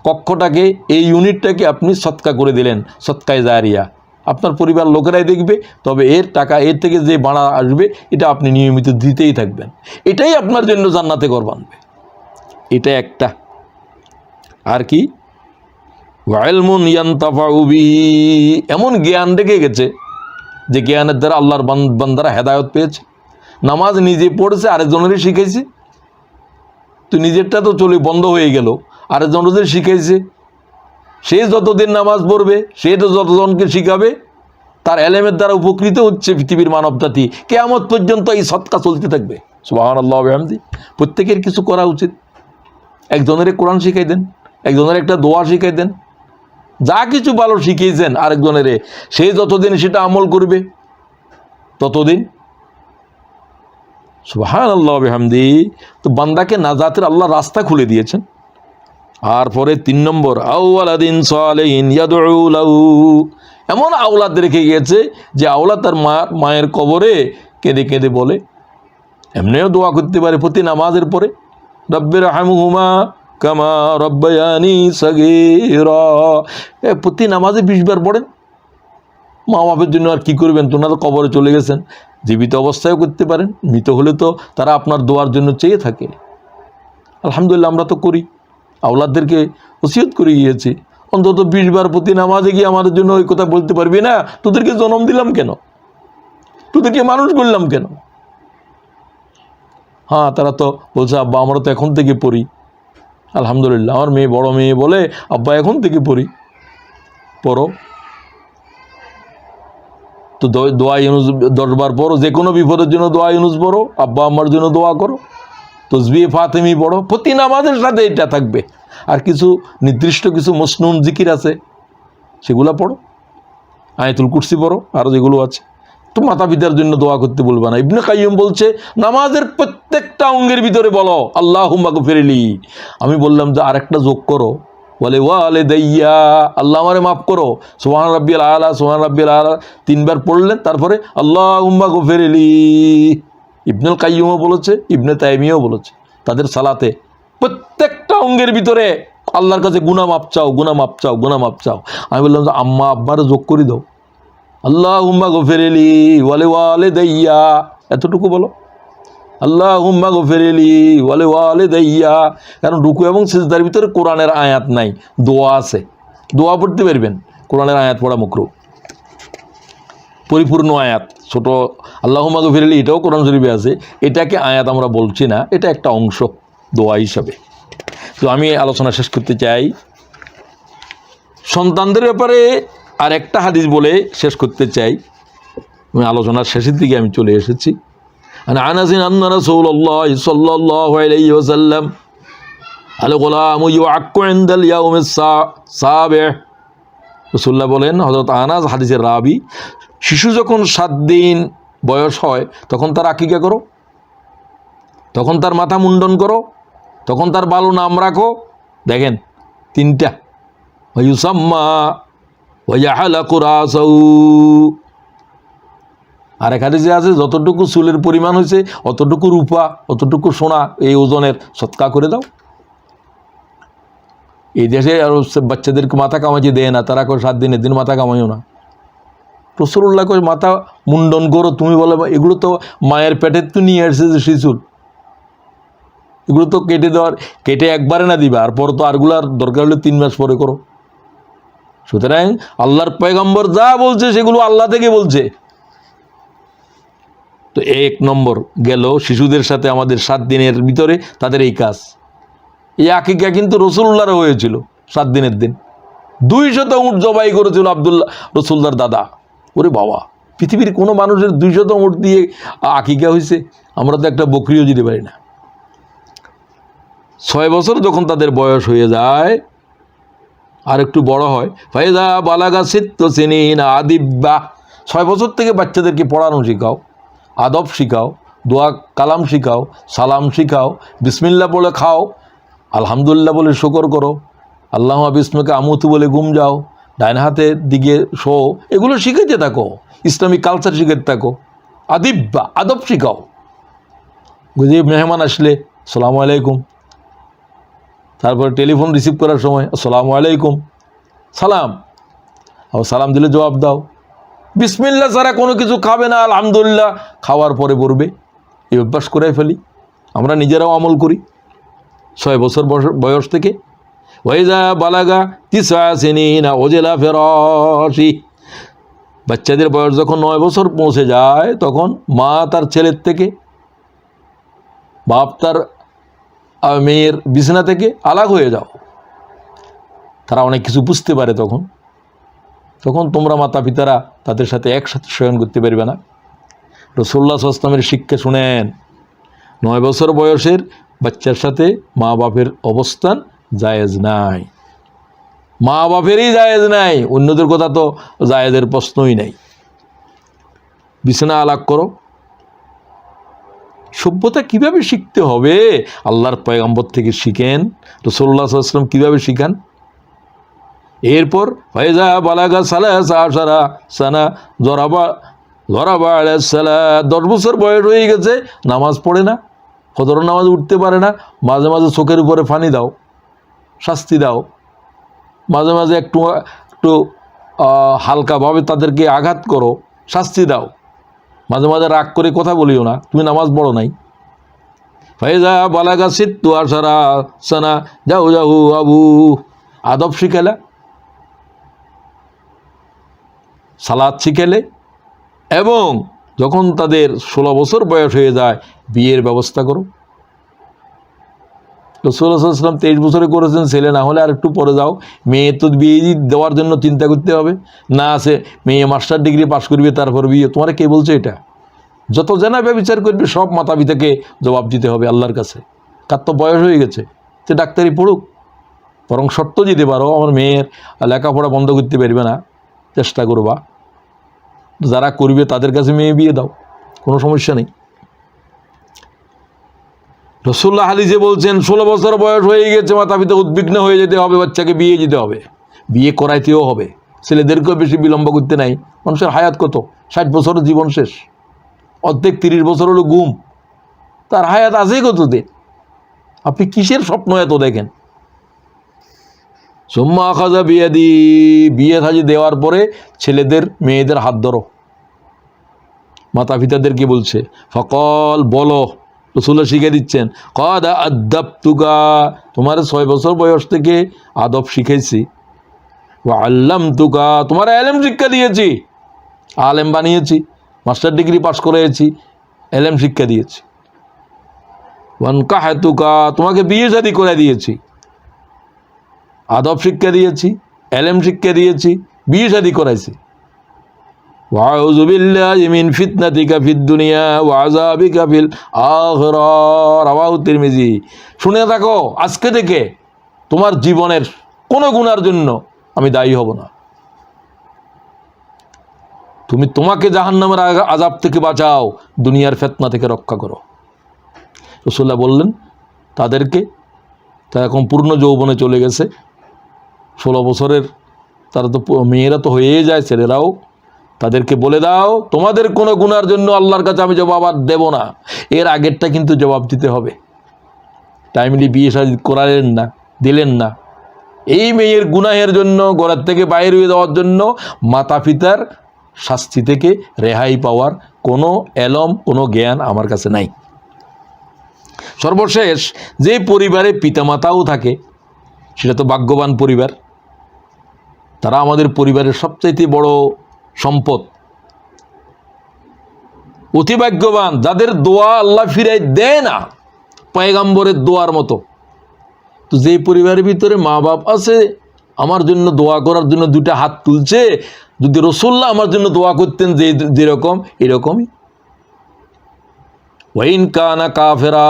কক্ষটাকে, এই ইউনিটটাকে আপনি সদকা করে দিলেন, সদকায়ে জারিয়া। আপনার পরিবার লোকেরাই দেখবে, তবে এর টাকা, এর থেকে যে ভাড়া আসবে এটা আপনি নিয়মিত দিতেই থাকবেন। এটাই আপনার জন্য জান্নাতে ঘর বানবে। এটা একটা। আর কি? ওয়াইলমুন ইয়ান্তাফাউ বিহি, এমন জ্ঞান রেখে গেছে যে জ্ঞানের দ্বারা আল্লাহর বান্দারা হেদায়ত পেয়েছে। নামাজ নিজে পড়েছে, আরেকজনেরই শিখাইছে। তো নিজেরটা তো চলে বন্ধ হয়ে গেল, আরেকজনদের শিখাইছে। সে যতদিন নামাজ পড়বে, সে তো যতজনকে শিখাবে, তার এলেমের দ্বারা উপকৃত হচ্ছে পৃথিবীর মানব জাতি। কিয়ামত পর্যন্ত এই সদকা চলতে থাকবে। সুবহানাল্লাহ ওয়া বিহামদিহি। প্রত্যেকের কিছু করা উচিত। একজনের কোরআন শিখাই দেন, একজনের একটা দোয়া শিখাই দেন, যা কিছু ভালো শিখিয়েছেন আরেকজনের, সে যতদিন সেটা আমল করবে ততদিন। সুবহানাল্লাহ ওয়া বিহামদিহি। তো বান্দাকে নাজাতের আল্লাহ রাস্তা খুলে দিয়েছেন। আর পরে 3 নম্বর, আওয়ালাদিন সালিহিন ইয়াদউ লাহু, এমন আওলাদ রেখে গিয়েছে যে আওলাদ তার মায়ের কবরে কেঁদে কেঁদে বলে, এমনিও দোয়া করতে পারে প্রতি নামাজের পরে, রব্বির হামহুমা কামা রব্বায়ানি সাগীরা। প্রতি নামাজে 20 বার পড়েন। মা বাপের জন্য আর কি করবেন? তোমরা তো কবরে চলে গেছেন। জীবিত অবস্থায়ও করতে পারেন, মৃত হলে তো তারা আপনার দোয়ার জন্য চেয়ে থাকে। আলহামদুলিল্লাহ আমরা তো করি, আওলাদদেরকে ওসিয়ত করে গিয়েছি, অন্তত 20 বার প্রতি নামাজে গিয়ে আমাদের জন্য ওই কথা বলতে পারবি না, তোদেরকে জন্ম দিলাম কেন, তোদেরকে মানুষ করলাম কেন? হ্যাঁ, তারা তো বলছে আব্বা আমরা তো এখন থেকে পড়ি। আলহামদুলিল্লাহ, আমার মেয়ে, বড় মেয়ে বলে আব্বা এখন থেকে পড়ি। পড়ো তো, দোয়া ইউনুস 10 বার পড়ো, যে কোনো বিপদের জন্য দোয়া ইউনুস পড়ো, আব্বা আম্মার জন্য দোয়া করো, তসবিহ ফাতেমি পড়ো। প্রতি নামাজের সাথে এটা থাকবে। আর কিছু নির্দিষ্ট কিছু মসনুন জিকির আছে, সেগুলো পড়ো, আয়াতুল কুরসি পড়ো, আরও যেগুলো আছে। তো মাতা পিতার জন্য দোয়া করতে বলবে না। ইবনে কাইয়্যিম বলছে নামাজের প্রত্যেকটা অঙ্গের ভিতরে বলো আল্লাহুম্মা গফিরলি। আমি বললাম যে আরেকটা যোগ করো, বলে ওয়ালিদাইয়া, আল্লাহ আমারে মাফ করো। সুবহান রাব্বিয়াল আলা, সুবহান রাব্বিয়াল আলা 3 বার পড়লেন, তারপরে আল্লাহুম্মা গফিরলি। ইবনুল কাইয়্যিমও বলেছে, ইবনে তাইমিয়াও বলেছে তাদের সালাতে, প্রত্যেকটা অঙ্গের ভিতরে আল্লাহর কাছে গুনাহ মাপ চাও, গুনাহ মাপ চাও, গুনাহ মাপ চাও। আমি বললাম যে আম্মা আব্বারে যোগ করে দাও, আল্লাহুম্মা গফিরলি ওয়ালিদাইয়া, এতটুকু বলো, আল্লাহুম্মা গফিরলি ওয়ালিদাইয়া। কারণ রুকু এবং সিজদার ভিতরে কোরআনের আয়াত নাই, দোয়া আছে। দোয়া পড়তে পারবেন, কোরআনের আয়াত পড়া মাকরুহ। পরিপূর্ণ আয়াত, ছোট আল্লাহুম্মা গফিরলি এটাও কোরআন শরীফে আছে, এটাকে আয়াত আমরা বলছি না, এটা একটা অংশ দোয়া হিসাবে। তো আমি আলোচনা শেষ করতে চাই সন্তানদের ব্যাপারে। আর একটা হাদিস বলে শেষ করতে চাই, আমি আলোচনার শেষের দিকে আমি চলে এসেছি। আনাস আন্না রাসূলুল্লাহ সাল্লাল্লাহু আলাইহি ওয়াসাল্লাম আল গুলামু ইউআক্কু ইনদাল ইয়াউমিস সাবিহ। রাসূলুল্লাহ বলেন, হযরত আনাস হাদিসের রাবী, শিশু যখন 7 দিন বয়স হয় তখন তার আকিকা করো, তখন তার মাথা মুন্ডন করো, তখন তার ভালো নাম রাখো। দেখেন 3টা, ওয়ায়ুসাম্মা ওয়ায়াহলাকু রাসাহু। আর এক হাদিসে আছে যতটুকু চুলের পরিমাণ হয়েছে অতটুকু রূপা, অতটুকু সোনা এই ওজনের সৎকা করে দাও। এই দেশে আর বাচ্চাদেরকে মাথা কামাইতে দেয় না, তারা করে 7 দিনের দিন মাথা কামাইও না। রাসূলুল্লাহ কই মাথা মুন্ডন করো, তুমি বলো এগুলো তো মায়ের পেটের তো নিয়ে আসছে যে শিশুর, এগুলো তো কেটে একবারে না দিবা, আর পর তো আরগুলার দরকার হলে 3 মাস পরে করো। সুতরাং আল্লাহর পয়গম্বর যা বলছে সেগুলো আল্লাহ থেকে বলছে। তো 1 নম্বর গেল শিশুদের সাথে আমাদের 7 দিনের ভিতরে তাদের এই কাজ। এই আকিকা কিন্তু রসুল্লাহর হয়েছিল 7 দিনের দিন। 200 উট জবাই করেছিল আব্দুল্লাহ, রসুল্লাহর দাদা। ওরে বাবা, পৃথিবীর কোনো মানুষের 200 উট দিয়ে আকিকা হয়েছে? আমরা তো একটা বকরিও দিতে পারি না। 6 বছর যখন তাদের বয়স হয়ে যায়, আর একটু বড় হয়, ফাইজা বালাগা সিত্ত সিনিন আদিব্বা, 6 বছর থেকে বাচ্চাদেরকে পড়ানো শেখাও, আদব শিখাও, দোয়া কালাম শিখাও, সালাম শিখাও, বিসমিল্লাহ বলে খাও, আলহামদুলিল্লাহ বলে শুকর করো, আল্লাহ বিসমকে আমুতু বলে ঘুম যাও, ডাইন হাতের দিকে শো, এগুলো শিখাইতে থাকো, ইসলামিক কালচার শিখাইতে থাকো, আদিব্বা আদব শিখাও। বুঝি মেহমান আসলে আসসালামু আলাইকুম, তারপরে টেলিফোন রিসিভ করার সময় আসসালামু আলাইকুম, সালাম, আর সালাম দিলে জবাব দাও। বিসমিল্লাহ ছাড়া কোনো কিছু খাবে না, আলহামদুলিল্লাহ খাওয়ার পরে পড়বে। এই অভ্যাস করে ফেলি, আমরা নিজেরাও আমল করি 6 বছর বয়স থেকে। ওয়াইজা বালাগা 9 সিনিনা ওজেলা ফেরাশি, বাচ্চাদের বয়স যখন 9 বছর পৌঁছে যায়, তখন মা তার ছেলের থেকে, বাপ তার মেয়ের বিছানা থেকে আলাদা হয়ে যাও। তারা অনেক কিছু বুঝতে পারে তখন। তোমরা মাতা পিতারা তাদের সাথে একসাথে শয়ন করতে পারবে না। রাসূলুল্লাহ সাল্লাল্লাহু আলাইহি ওয়াসাল্লামের শিক্ষা শুনেন, 9 বছর বয়সের বাচ্চার সাথে মা বাপের অবস্থান জায়েজ নাই, মা বাপেরই জায়েজ নাই, অন্যদের কথা তো জায়েজের প্রশ্নই নাই। বিছানা আলাগ করো। সভ্যতা কিভাবে শিখতে হবে? আল্লাহর পয়গম্বর থেকে শিখেন। রাসূলুল্লাহ সাল্লাল্লাহু আলাইহি ওয়াসাল্লাম কিভাবে শিখান? এরপর ফাইজা বালাগা সালাসা আশারা সানা জরাবা 10 বছর বয়স হয়ে গেছে, নামাজ পড়ে না, ফজর নামাজ উঠতে পারে না, মাঝে মাঝে চোখের উপরে পানি দাও, শাস্তি দাও, মাঝে মাঝে একটু হালকাভাবে তাদেরকে আঘাত করো, শাস্তি দাও, মাঝে মাঝে রাগ করে কথা বলিও না, তুমি নামাজ পড়ো নাই। ফাইজা বালাগা সিত্তু আশারা সানা যাও আবু, আদব শিখালা, সালাত শিখেলে, এবং যখন তাদের 16 বছর বয়স হয়ে যায় বিয়ের ব্যবস্থা করো। রাসূলুল্লাহ সাল্লাল্লাহু আলাইহি ওয়াসাল্লাম 23 বছরে করেছেন, ছেলে না হলে আর একটু পরে যাও। মেয়ে তো বিয়ে দেওয়ার জন্য চিন্তা করতে হবে না, আছে মেয়ে মাস্টার ডিগ্রি পাস করবে তারপর বিয়ে। তোমার কে বলছে এটা? যত জেনা ব্যভিচার করবে সব মাতা পিতাকে জবাব দিতে হবে আল্লাহর কাছে। তার তো বয়স হয়ে গেছে, সে ডাক্তারি পড়ুক, বরং শর্ত দিতে পারো আমার মেয়ের লেখাপড়া বন্ধ করতে পারবে না, চেষ্টা করবা, যারা করবে তাদের কাছে মেয়ে বিয়ে দাও, কোনো সমস্যা নেই। রাসূলুল্লাহ হাদিসে বলছেন 16 বছর বয়স হয়ে গেছে, মাতা পিতা উদ্বিগ্ন হয়ে যেতে হবে, বাচ্চাকে বিয়ে দিতে হবে, বিয়ে করাইতেও হবে। ছেলেদেরকেও বেশি বিলম্ব করতে নাই। মানুষের হায়াত কত? 60 বছরের জীবন শেষ, অর্ধেক 30 বছর হলো গুম, তার হায়াত আছে কত দিন? আপনি কিসের স্বপ্ন এত দেখেন? সুম্মা আখাযা বিয়াদি, বিয়ে সাজি দেওয়ার পরে ছেলেদের মেয়েদের হাত ধরো। মাতা পিতাদেরকে বলছে ফকল, বলো, রাসূলুল্লাহ শিখিয়ে দিচ্ছেন, কদ আদাবতুকা, তোমার 6 বছর বয়স থেকে আদব শিখাইছি, ওয়া আল্লামতুকা, তোমার এলেম শিক্ষা দিয়েছি, আলেম বানিয়েছি, মাস্টার ডিগ্রি পাস করেছি, এলেম শিক্ষা দিয়েছি, ওয়ানকাহতুকা, তোমাকে বিয়ে শাদী করে দিয়েছি, আদব শিক্ষা দিয়েছি, এলেম শিক্ষা দিয়েছি, বিয়ে শাদী করাইছি। ওয়াউযু বিল্লাহি মিন ফিতনাতিকা ফিদ দুনিয়া ওয়া আযাবিকা ফিল আখিরাহ, রাওয়াহু তিরমিজি। শুনে থাকো, আজকে থেকে তোমার জীবনের কোনো গুনার জন্য আমি দায়ী হব না, তুমি তোমাকে জাহান্নামের আযাব থেকে বাঁচাও, দুনিয়ার ফিতনা থেকে রক্ষা করো। রাসূলুল্লাহ বললেন তাদেরকে, তারা এখন পূর্ণ যৌবনে চলে গেছে, 16 বছরের, তারা তো মেয়েরা তো হয়েই যায়, ছেলেরাও, তাদেরকে বলে দাও তোমাদের কোনো গুনার জন্য আল্লাহর কাছে আমি জবাব আর দেব না। এর আগেরটা কিন্তু জবাব দিতে হবে। টাইমলি বিয়ে শাদী করালেন না, দিলেন না, এই মেয়ের গুনাহের জন্য, ঘরের থেকে বাইরে হয়ে যাওয়ার জন্য মাতা পিতার শাস্তি থেকে রেহাই পাওয়ার কোনো এলম, কোনো জ্ঞান আমার কাছে নাই। সর্বশেষ যে পরিবারে পিতামাতাও থাকে সেটা তো ভাগ্যবান পরিবার, তারা আমাদের পরিবারের সবচাইতে বড় সম্পদ, অতি ভাগ্যবান যাদের দোয়া আল্লাহ ফিরাই দেয় না পয়গম্বরের দোয়ার মতো। তো যেই পরিবারের ভিতরে মা বাপ আছে, আমার জন্য দোয়া করার জন্য দুইটা হাত তুলছে, যদি রাসূলুল্লাহ আমার জন্য দোয়া করতেন যেরকম এরকমই। ওয়াইন কানা কাফেরা,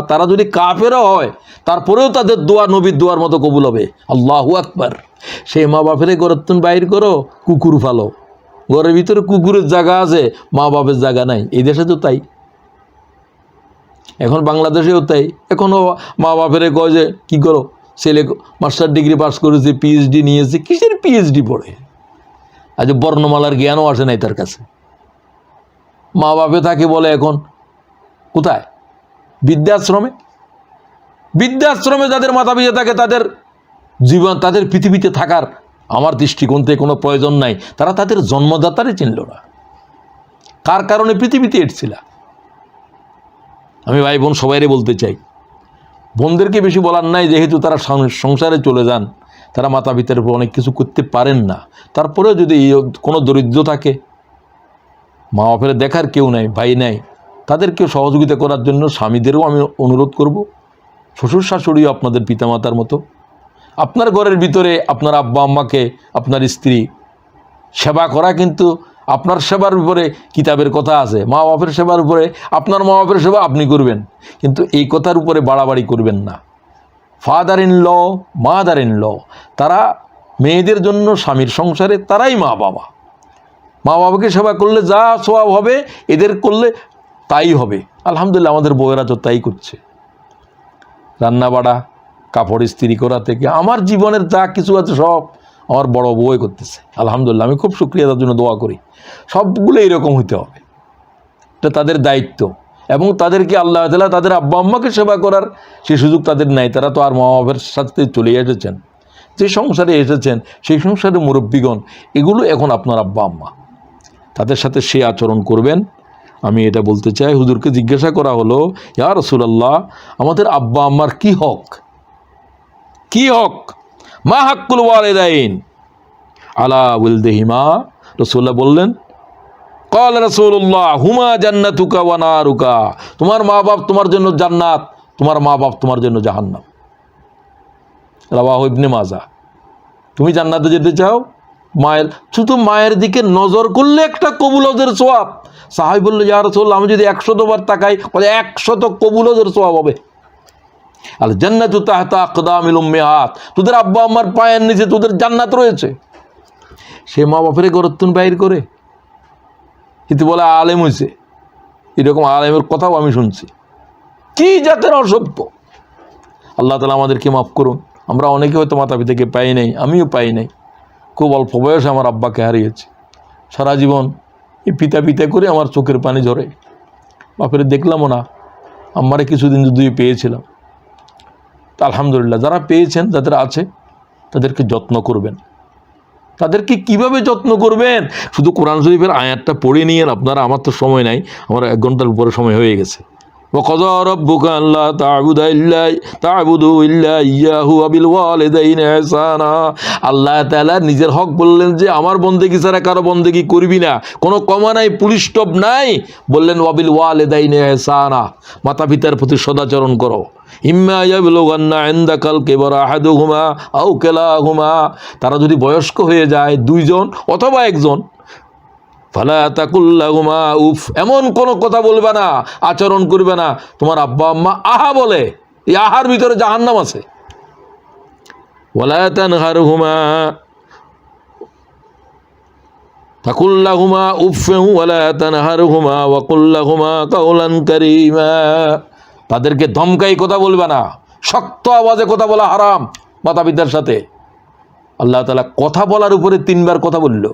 তারা যদি কাফেরা হয় তারপরেও তাদের দোয়া নবীর দোয়ার মতো কবুল হবে। আল্লাহু আকবার। সেই মা বাপের ঘরের তুমি বাইর করো, কুকুর ফালো, ঘরের ভিতরে কুকুরের জায়গা আছে, মা বাপের জায়গা নাই। এই দেশে তো তাই, এখন বাংলাদেশেও তাই। এখনও মা বাপের কয় যে কী করো, ছেলে মাস্টার ডিগ্রি পাস করেছে, পিএইচডি নিয়েছে, কিসের পিএইচডি পড়ে, আজ বর্ণমালার জ্ঞানও আসে নাই তার কাছে। মা বাপে তাকে বলে এখন কোথায়, বৃদ্ধাশ্রমে। বৃদ্ধাশ্রমে যাদের মাতা পিতা থাকে তাদের জীবন, তাদের পৃথিবীতে থাকার আমার দৃষ্টিকোণ থেকে কোনো প্রয়োজন নাই। তারা তাদের জন্মদাতারই চিনল না, কার কারণে পৃথিবীতে এসেছিল। আমি ভাই বোন সবাইরে বলতে চাই, বোনদেরকে বেশি বলার নাই, যেহেতু তারা সংসারে চলে যান, তারা মাতা পিতার উপর অনেক কিছু করতে পারেন না। তারপরেও যদি কোনো দরিদ্র থাকে, মা বাপের দেখার কেউ নাই, ভাই নাই, তাদেরকে সহযোগিতা করার জন্য স্বামীদেরও আমি অনুরোধ করব। শ্বশুর শাশুড়িও আপনাদের পিতামাতার মতো। আপনার ঘরের ভিতরে আপনার আব্বা আম্মাকে আপনার স্ত্রী সেবা করা, কিন্তু আপনার সেবার উপরে কিতাবের কথা আছে, মা বাপের সেবার উপরে আপনার মা বাপের সেবা আপনি করবেন, কিন্তু এই কথার উপরে বাড়াবাড়ি করবেন না। Father in law, mother in law, তারা মেয়েদের জন্য স্বামীর সংসারে তারাই মা বাবা। মা বাবাকে সেবা করলে যা সওয়াব হবে, এদের করলে তাই হবে। আলহামদুলিল্লাহ আমাদের বউয়েরা তো তাই করছে। রান্না বাড়া, কাপড় ইস্ত্রি করা থেকে আমার জীবনের যা কিছু আছে সব আমার বড় বউই করতেছে। আলহামদুলিল্লাহ আমি খুব শুকরিয়া, তার জন্য দোয়া করি। সবগুলো এরকম হতে হবে, এটা তাদের দায়িত্ব। এবং তাদেরকে আল্লাহ তাআলা তাদের আব্বা আম্মাকে সেবা করার সেই সুযোগ তাদের নাই। তারা তো আর মা বাবার সাথে চলে এসেছেন, যে সংসারে এসেছেন সেই সংসারের মুরব্বীগণ, এগুলো এখন আপনার আব্বা আম্মা, তাদের সাথে সে আচরণ করবেন। আমি এটা বলতে চাই, হুজুরকে জিজ্ঞাসা করা হলো, ইয়া রাসূলুল্লাহ, আমাদের আব্বা আম্মার কি হক, কি হক, মা হাক্কুল ওয়ালিদাইন আলা ওয়ালদিহিমা। রাসূলুল্লাহ বললেন, ক্বাল রাসূলুল্লাহ হুমা জান্নাতুকা ওয়া নারুকা, তোমার মা বাপ তোমার জন্য জান্নাত, তোমার মা বাপ তোমার জন্য জাহান্নাম। রাওয়াহু ইবনে মাজাহ। তুমি জান্নাতে যেতে চাও, মায়ের শুধু মায়ের দিকে নজর করলে একটা কবুল হজের সওয়াব। সাহাবী বলল, ইয়া রাসূলুল্লাহ, আমি যদি 100 বার তাকাই, বলে 100 কবুল হজের সওয়াব হবে। আল জান্নাতু তাহতা আকদামিল উম্মাহাত, তোদের আব্বা আম্মার পায়ের নিচে তোদের জান্নাত রয়েছে। সে মা বাপের গরত্তুন বাইর করে কিন্তু বলে আলেম হয়েছে, এরকম আলেমের কথাও আমি শুনছি। কি জাতের অসভ্য! আল্লাহ তাআলা আমাদেরকে মাফ করুন। আমরা অনেকে হয়তো মাতা পিতাকে পাই নাই, আমিও পাই নাই। খুব অল্প বয়সে আমার আব্বাকে হারিয়েছি। সারা জীবন এই পিতা পিতা করে আমার চোখের পানি ঝরে। বাপের দেখলামও না, আম্মারে কিছুদিন যদি পেয়েছিলাম। তা আলহামদুলিল্লাহ, যারা পেয়েছেন, যাদের আছে, তাদেরকে যত্ন করবেন। তাদেরকে কিভাবে যত্ন করবেন, শুধু কোরআন শরীফের আয়াতটা পড়ে নিয়েন আপনারা। আমার তো সময় নাই, আমার 1 ঘন্টার উপরে সময় হয়ে গেছে। وقضى ربك ألا تعبدوا إلا إياه وبالوالدين إحسانا। আল্লাহ তাআলা নিজের হক বললেন যে আমার বন্দেগী ছাড়া কারো বন্দেগী করবি না, কোনো কমা নাই, পুলি স্টপ নাই। বললেন ওয়াবিল ওয়ালিদাইনি ইহসানা, মাতা পিতার প্রতি সদাচরণ করো। ইম্মা ইয়াবলুগান্না ইনদাকাল কিবারা আহাদুহুমা আও কিলাহুমা, তারা যদি বয়স্ক হয়ে যায়, 2 জন অথবা 1 জন, ফালা তাকুল্লাহুমা উফ, এমন কোনো কথা বলবে না, আচরণ করবে না। তোমার আব্বা আম্মা আহা বলে, এই আহার ভিতরে জাহান্নাম আছে। ওয়ালা তানহারহুমা তাকুল্লাহুমা উফ ওয়ালা তানহারহুমা ওয়া কুল্লাহুমা কাওলান কারীমা, তাদেরকে ধমকাই কথা বলবে না, শক্ত আওয়াজে কথা বলা হারাম মাতা পিতার সাথে। আল্লাহ তাআলা কথা বলার উপরে 3 বার কথা বলল,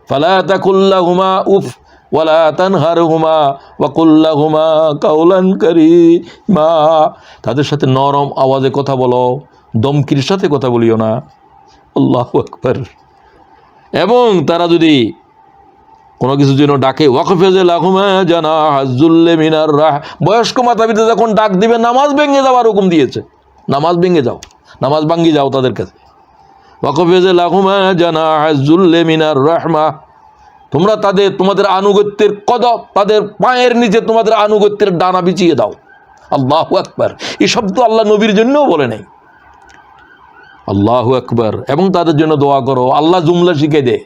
ফালা তাকুল্লাহুমা উফ ওয়ালা তানহারহুমা ওয়া কুল্লাহুমা কাওলান কারীমা, তাদের সাথে নরম আওয়াজে কথা বলো, দমকির সাথে কথা বলিও না। আল্লাহু আকবার। এবং তারা যদি কোনো কিছু জন্য ডাকে, ওয়াকফিজ লাহুমা জানাহাজ যুল্লি মিনার রাহ, বয়স্ক মাতা পিতা যখন ডাক দিবে, নামাজ ভেঙে যাওয়ার হুকুম দিয়েছে। নামাজ ভেঙে যাও, নামাজ ভাঙ্গি যাও তাদের কাছে। ওয়াকফিজ লাহুমা জানাহা যুল্লি মিনার রাহমাহ, তোমরা তোমাদের আনুগত্যের কদম, তাদের পায়ের নিচে তোমাদের আনুগত্যের ডানা বিছিয়ে দাও। আল্লাহু আকবার। এই শব্দ আল্লাহ নবীর জন্যও বলে নাই। আল্লাহু আকবার। এবং তাদের জন্য দোয়া করো। আল্লাহ জুমলা শিখে দে,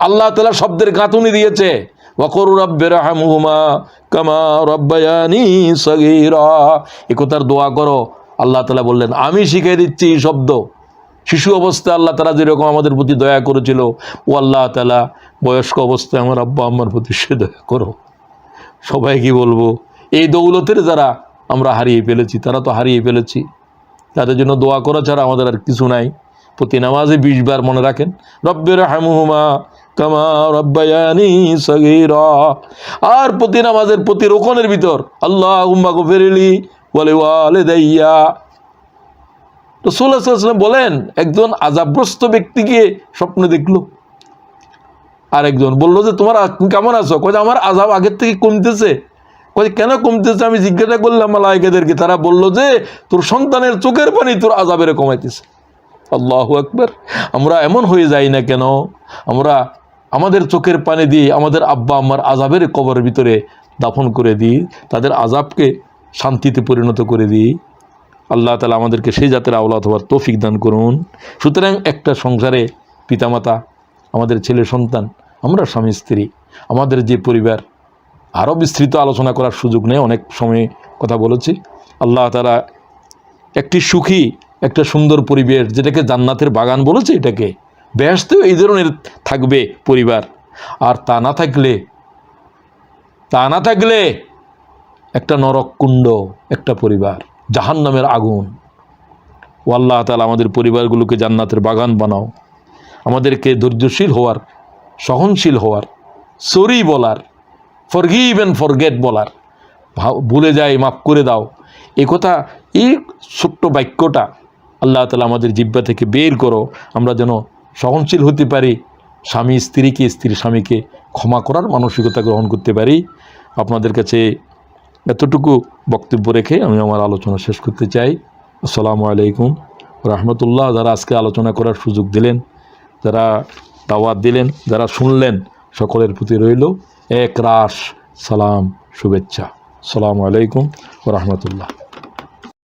আল্লাহ তাআলা শব্দের গাঁথুনি দিয়েছে। ওয়াকুর রাব্বিরহামহুমা কামা রাব্বায়ানি সগীরা, এ কথার দোয়া করো। আল্লাহ তাআলা বললেন আমি শিখিয়ে দিচ্ছি এই শব্দ। শিশু অবস্থায় আল্লাহ তাআলা যেরকম আমাদের প্রতি দয়া করেছিল, ও আল্লাহ তাআলা বয়স্ক অবস্থায় আমার আব্বা আম্মার প্রতি সে দয়া করো। সবাই কি বলবো, এই দৌলতের যারা আমরা হারিয়ে ফেলেছি, তারা তো হারিয়ে ফেলেছি, তাদের জন্য দোয়া করা ছাড়া আমাদের আর কিছু নাই। প্রতি নামাজে 20 বার মনে রাখেন, রব্বিরহামহুমা কামা রাব্বায়ানি সগীরা। আর প্রতি নামাজের প্রতি রোকনের ভিতর আল্লাহুম্মা গফিরলি ওয়া লিওয়ালিদাইয়া। রাসূলুল্লাহ সাল্লাল্লাহু আলাইহি ওয়াসাল্লাম বলেন, একজন আযাবগ্রস্ত ব্যক্তিকে স্বপ্নে দেখলো, আর একজন বললো যে তুমি কেমন আছো? কয় আমার আযাব আগের থেকে কমতেছে। কয় কেন কমতেছে? আমি জিজ্ঞাসা করলাম মালায়েকাদেরকে, তারা বললো যে তোর সন্তানের চোখের পানি তোর আযাবের কমাইতেছে। আল্লাহু আকবার। আমরা এমন হয়ে যাই না কেন, আমরা আমাদের চোখের পানি দিয়ে আমাদের আব্বা আম্মার আযাবের কবরের ভিতরে দাফন করে দিই, তাদের আযাবকে শান্তিতে পরিণত করে দিই। আল্লাহ তাআলা আমাদেরকে সেই জাতের আওলাদ হওয়ার তৌফিক দান করুন। সুতরাং একটা সংসারে পিতামাতা, আমাদের ছেলে সন্তান, আমরা স্বামী স্ত্রী, আমাদের যে পরিবার, আরও বিস্তৃত আলোচনা করার সুযোগ নেই, অনেক সময় কথা বলেছি। আল্লাহ তাআলা একটি সুখী, একটা সুন্দর পরিবেশ, যেটাকে জান্নাতের বাগান বলেছে, এটাকে বেহেশতেও এই ধরনের থাকবে পরিবার। আর তা না থাকলে একটা নরককুণ্ড, একটা পরিবার, জাহান্নামের আগুন। ও আল্লাহ তাআলা আমাদের পরিবারগুলোকে জান্নাতের বাগান বানাও। আমাদেরকে ধৈর্যশীল হওয়ার, সহনশীল হওয়ার, সরি বলার, ফরগিভ অ্যান্ড ফরগেট বলার, ভুলে যাই মাফ করে দাও, এই কথা, এই ছোট্ট বাক্যটা আল্লাহ তাআলা আমাদের জিহ্বা থেকে বের করো। আমরা যেন সহনশীল হতে পারি, স্বামী স্ত্রীকে, স্ত্রী স্বামীকে ক্ষমা করার মানসিকতা গ্রহণ করতে পারি। আপনাদের কাছে এতটুকু বক্তব্য রেখে আমি আমার আলোচনা শেষ করতে চাই। আসসালামু আলাইকুম রাহমাতুল্লাহ। যারা আজকে আলোচনা করার সুযোগ দিলেন, যারা দাওয়াত দিলেন, যারা শুনলেন, সকলের প্রতি রইল এক রাশ সালাম, শুভেচ্ছা। আসসালামু আলাইকুম রাহমাতুল্লাহ।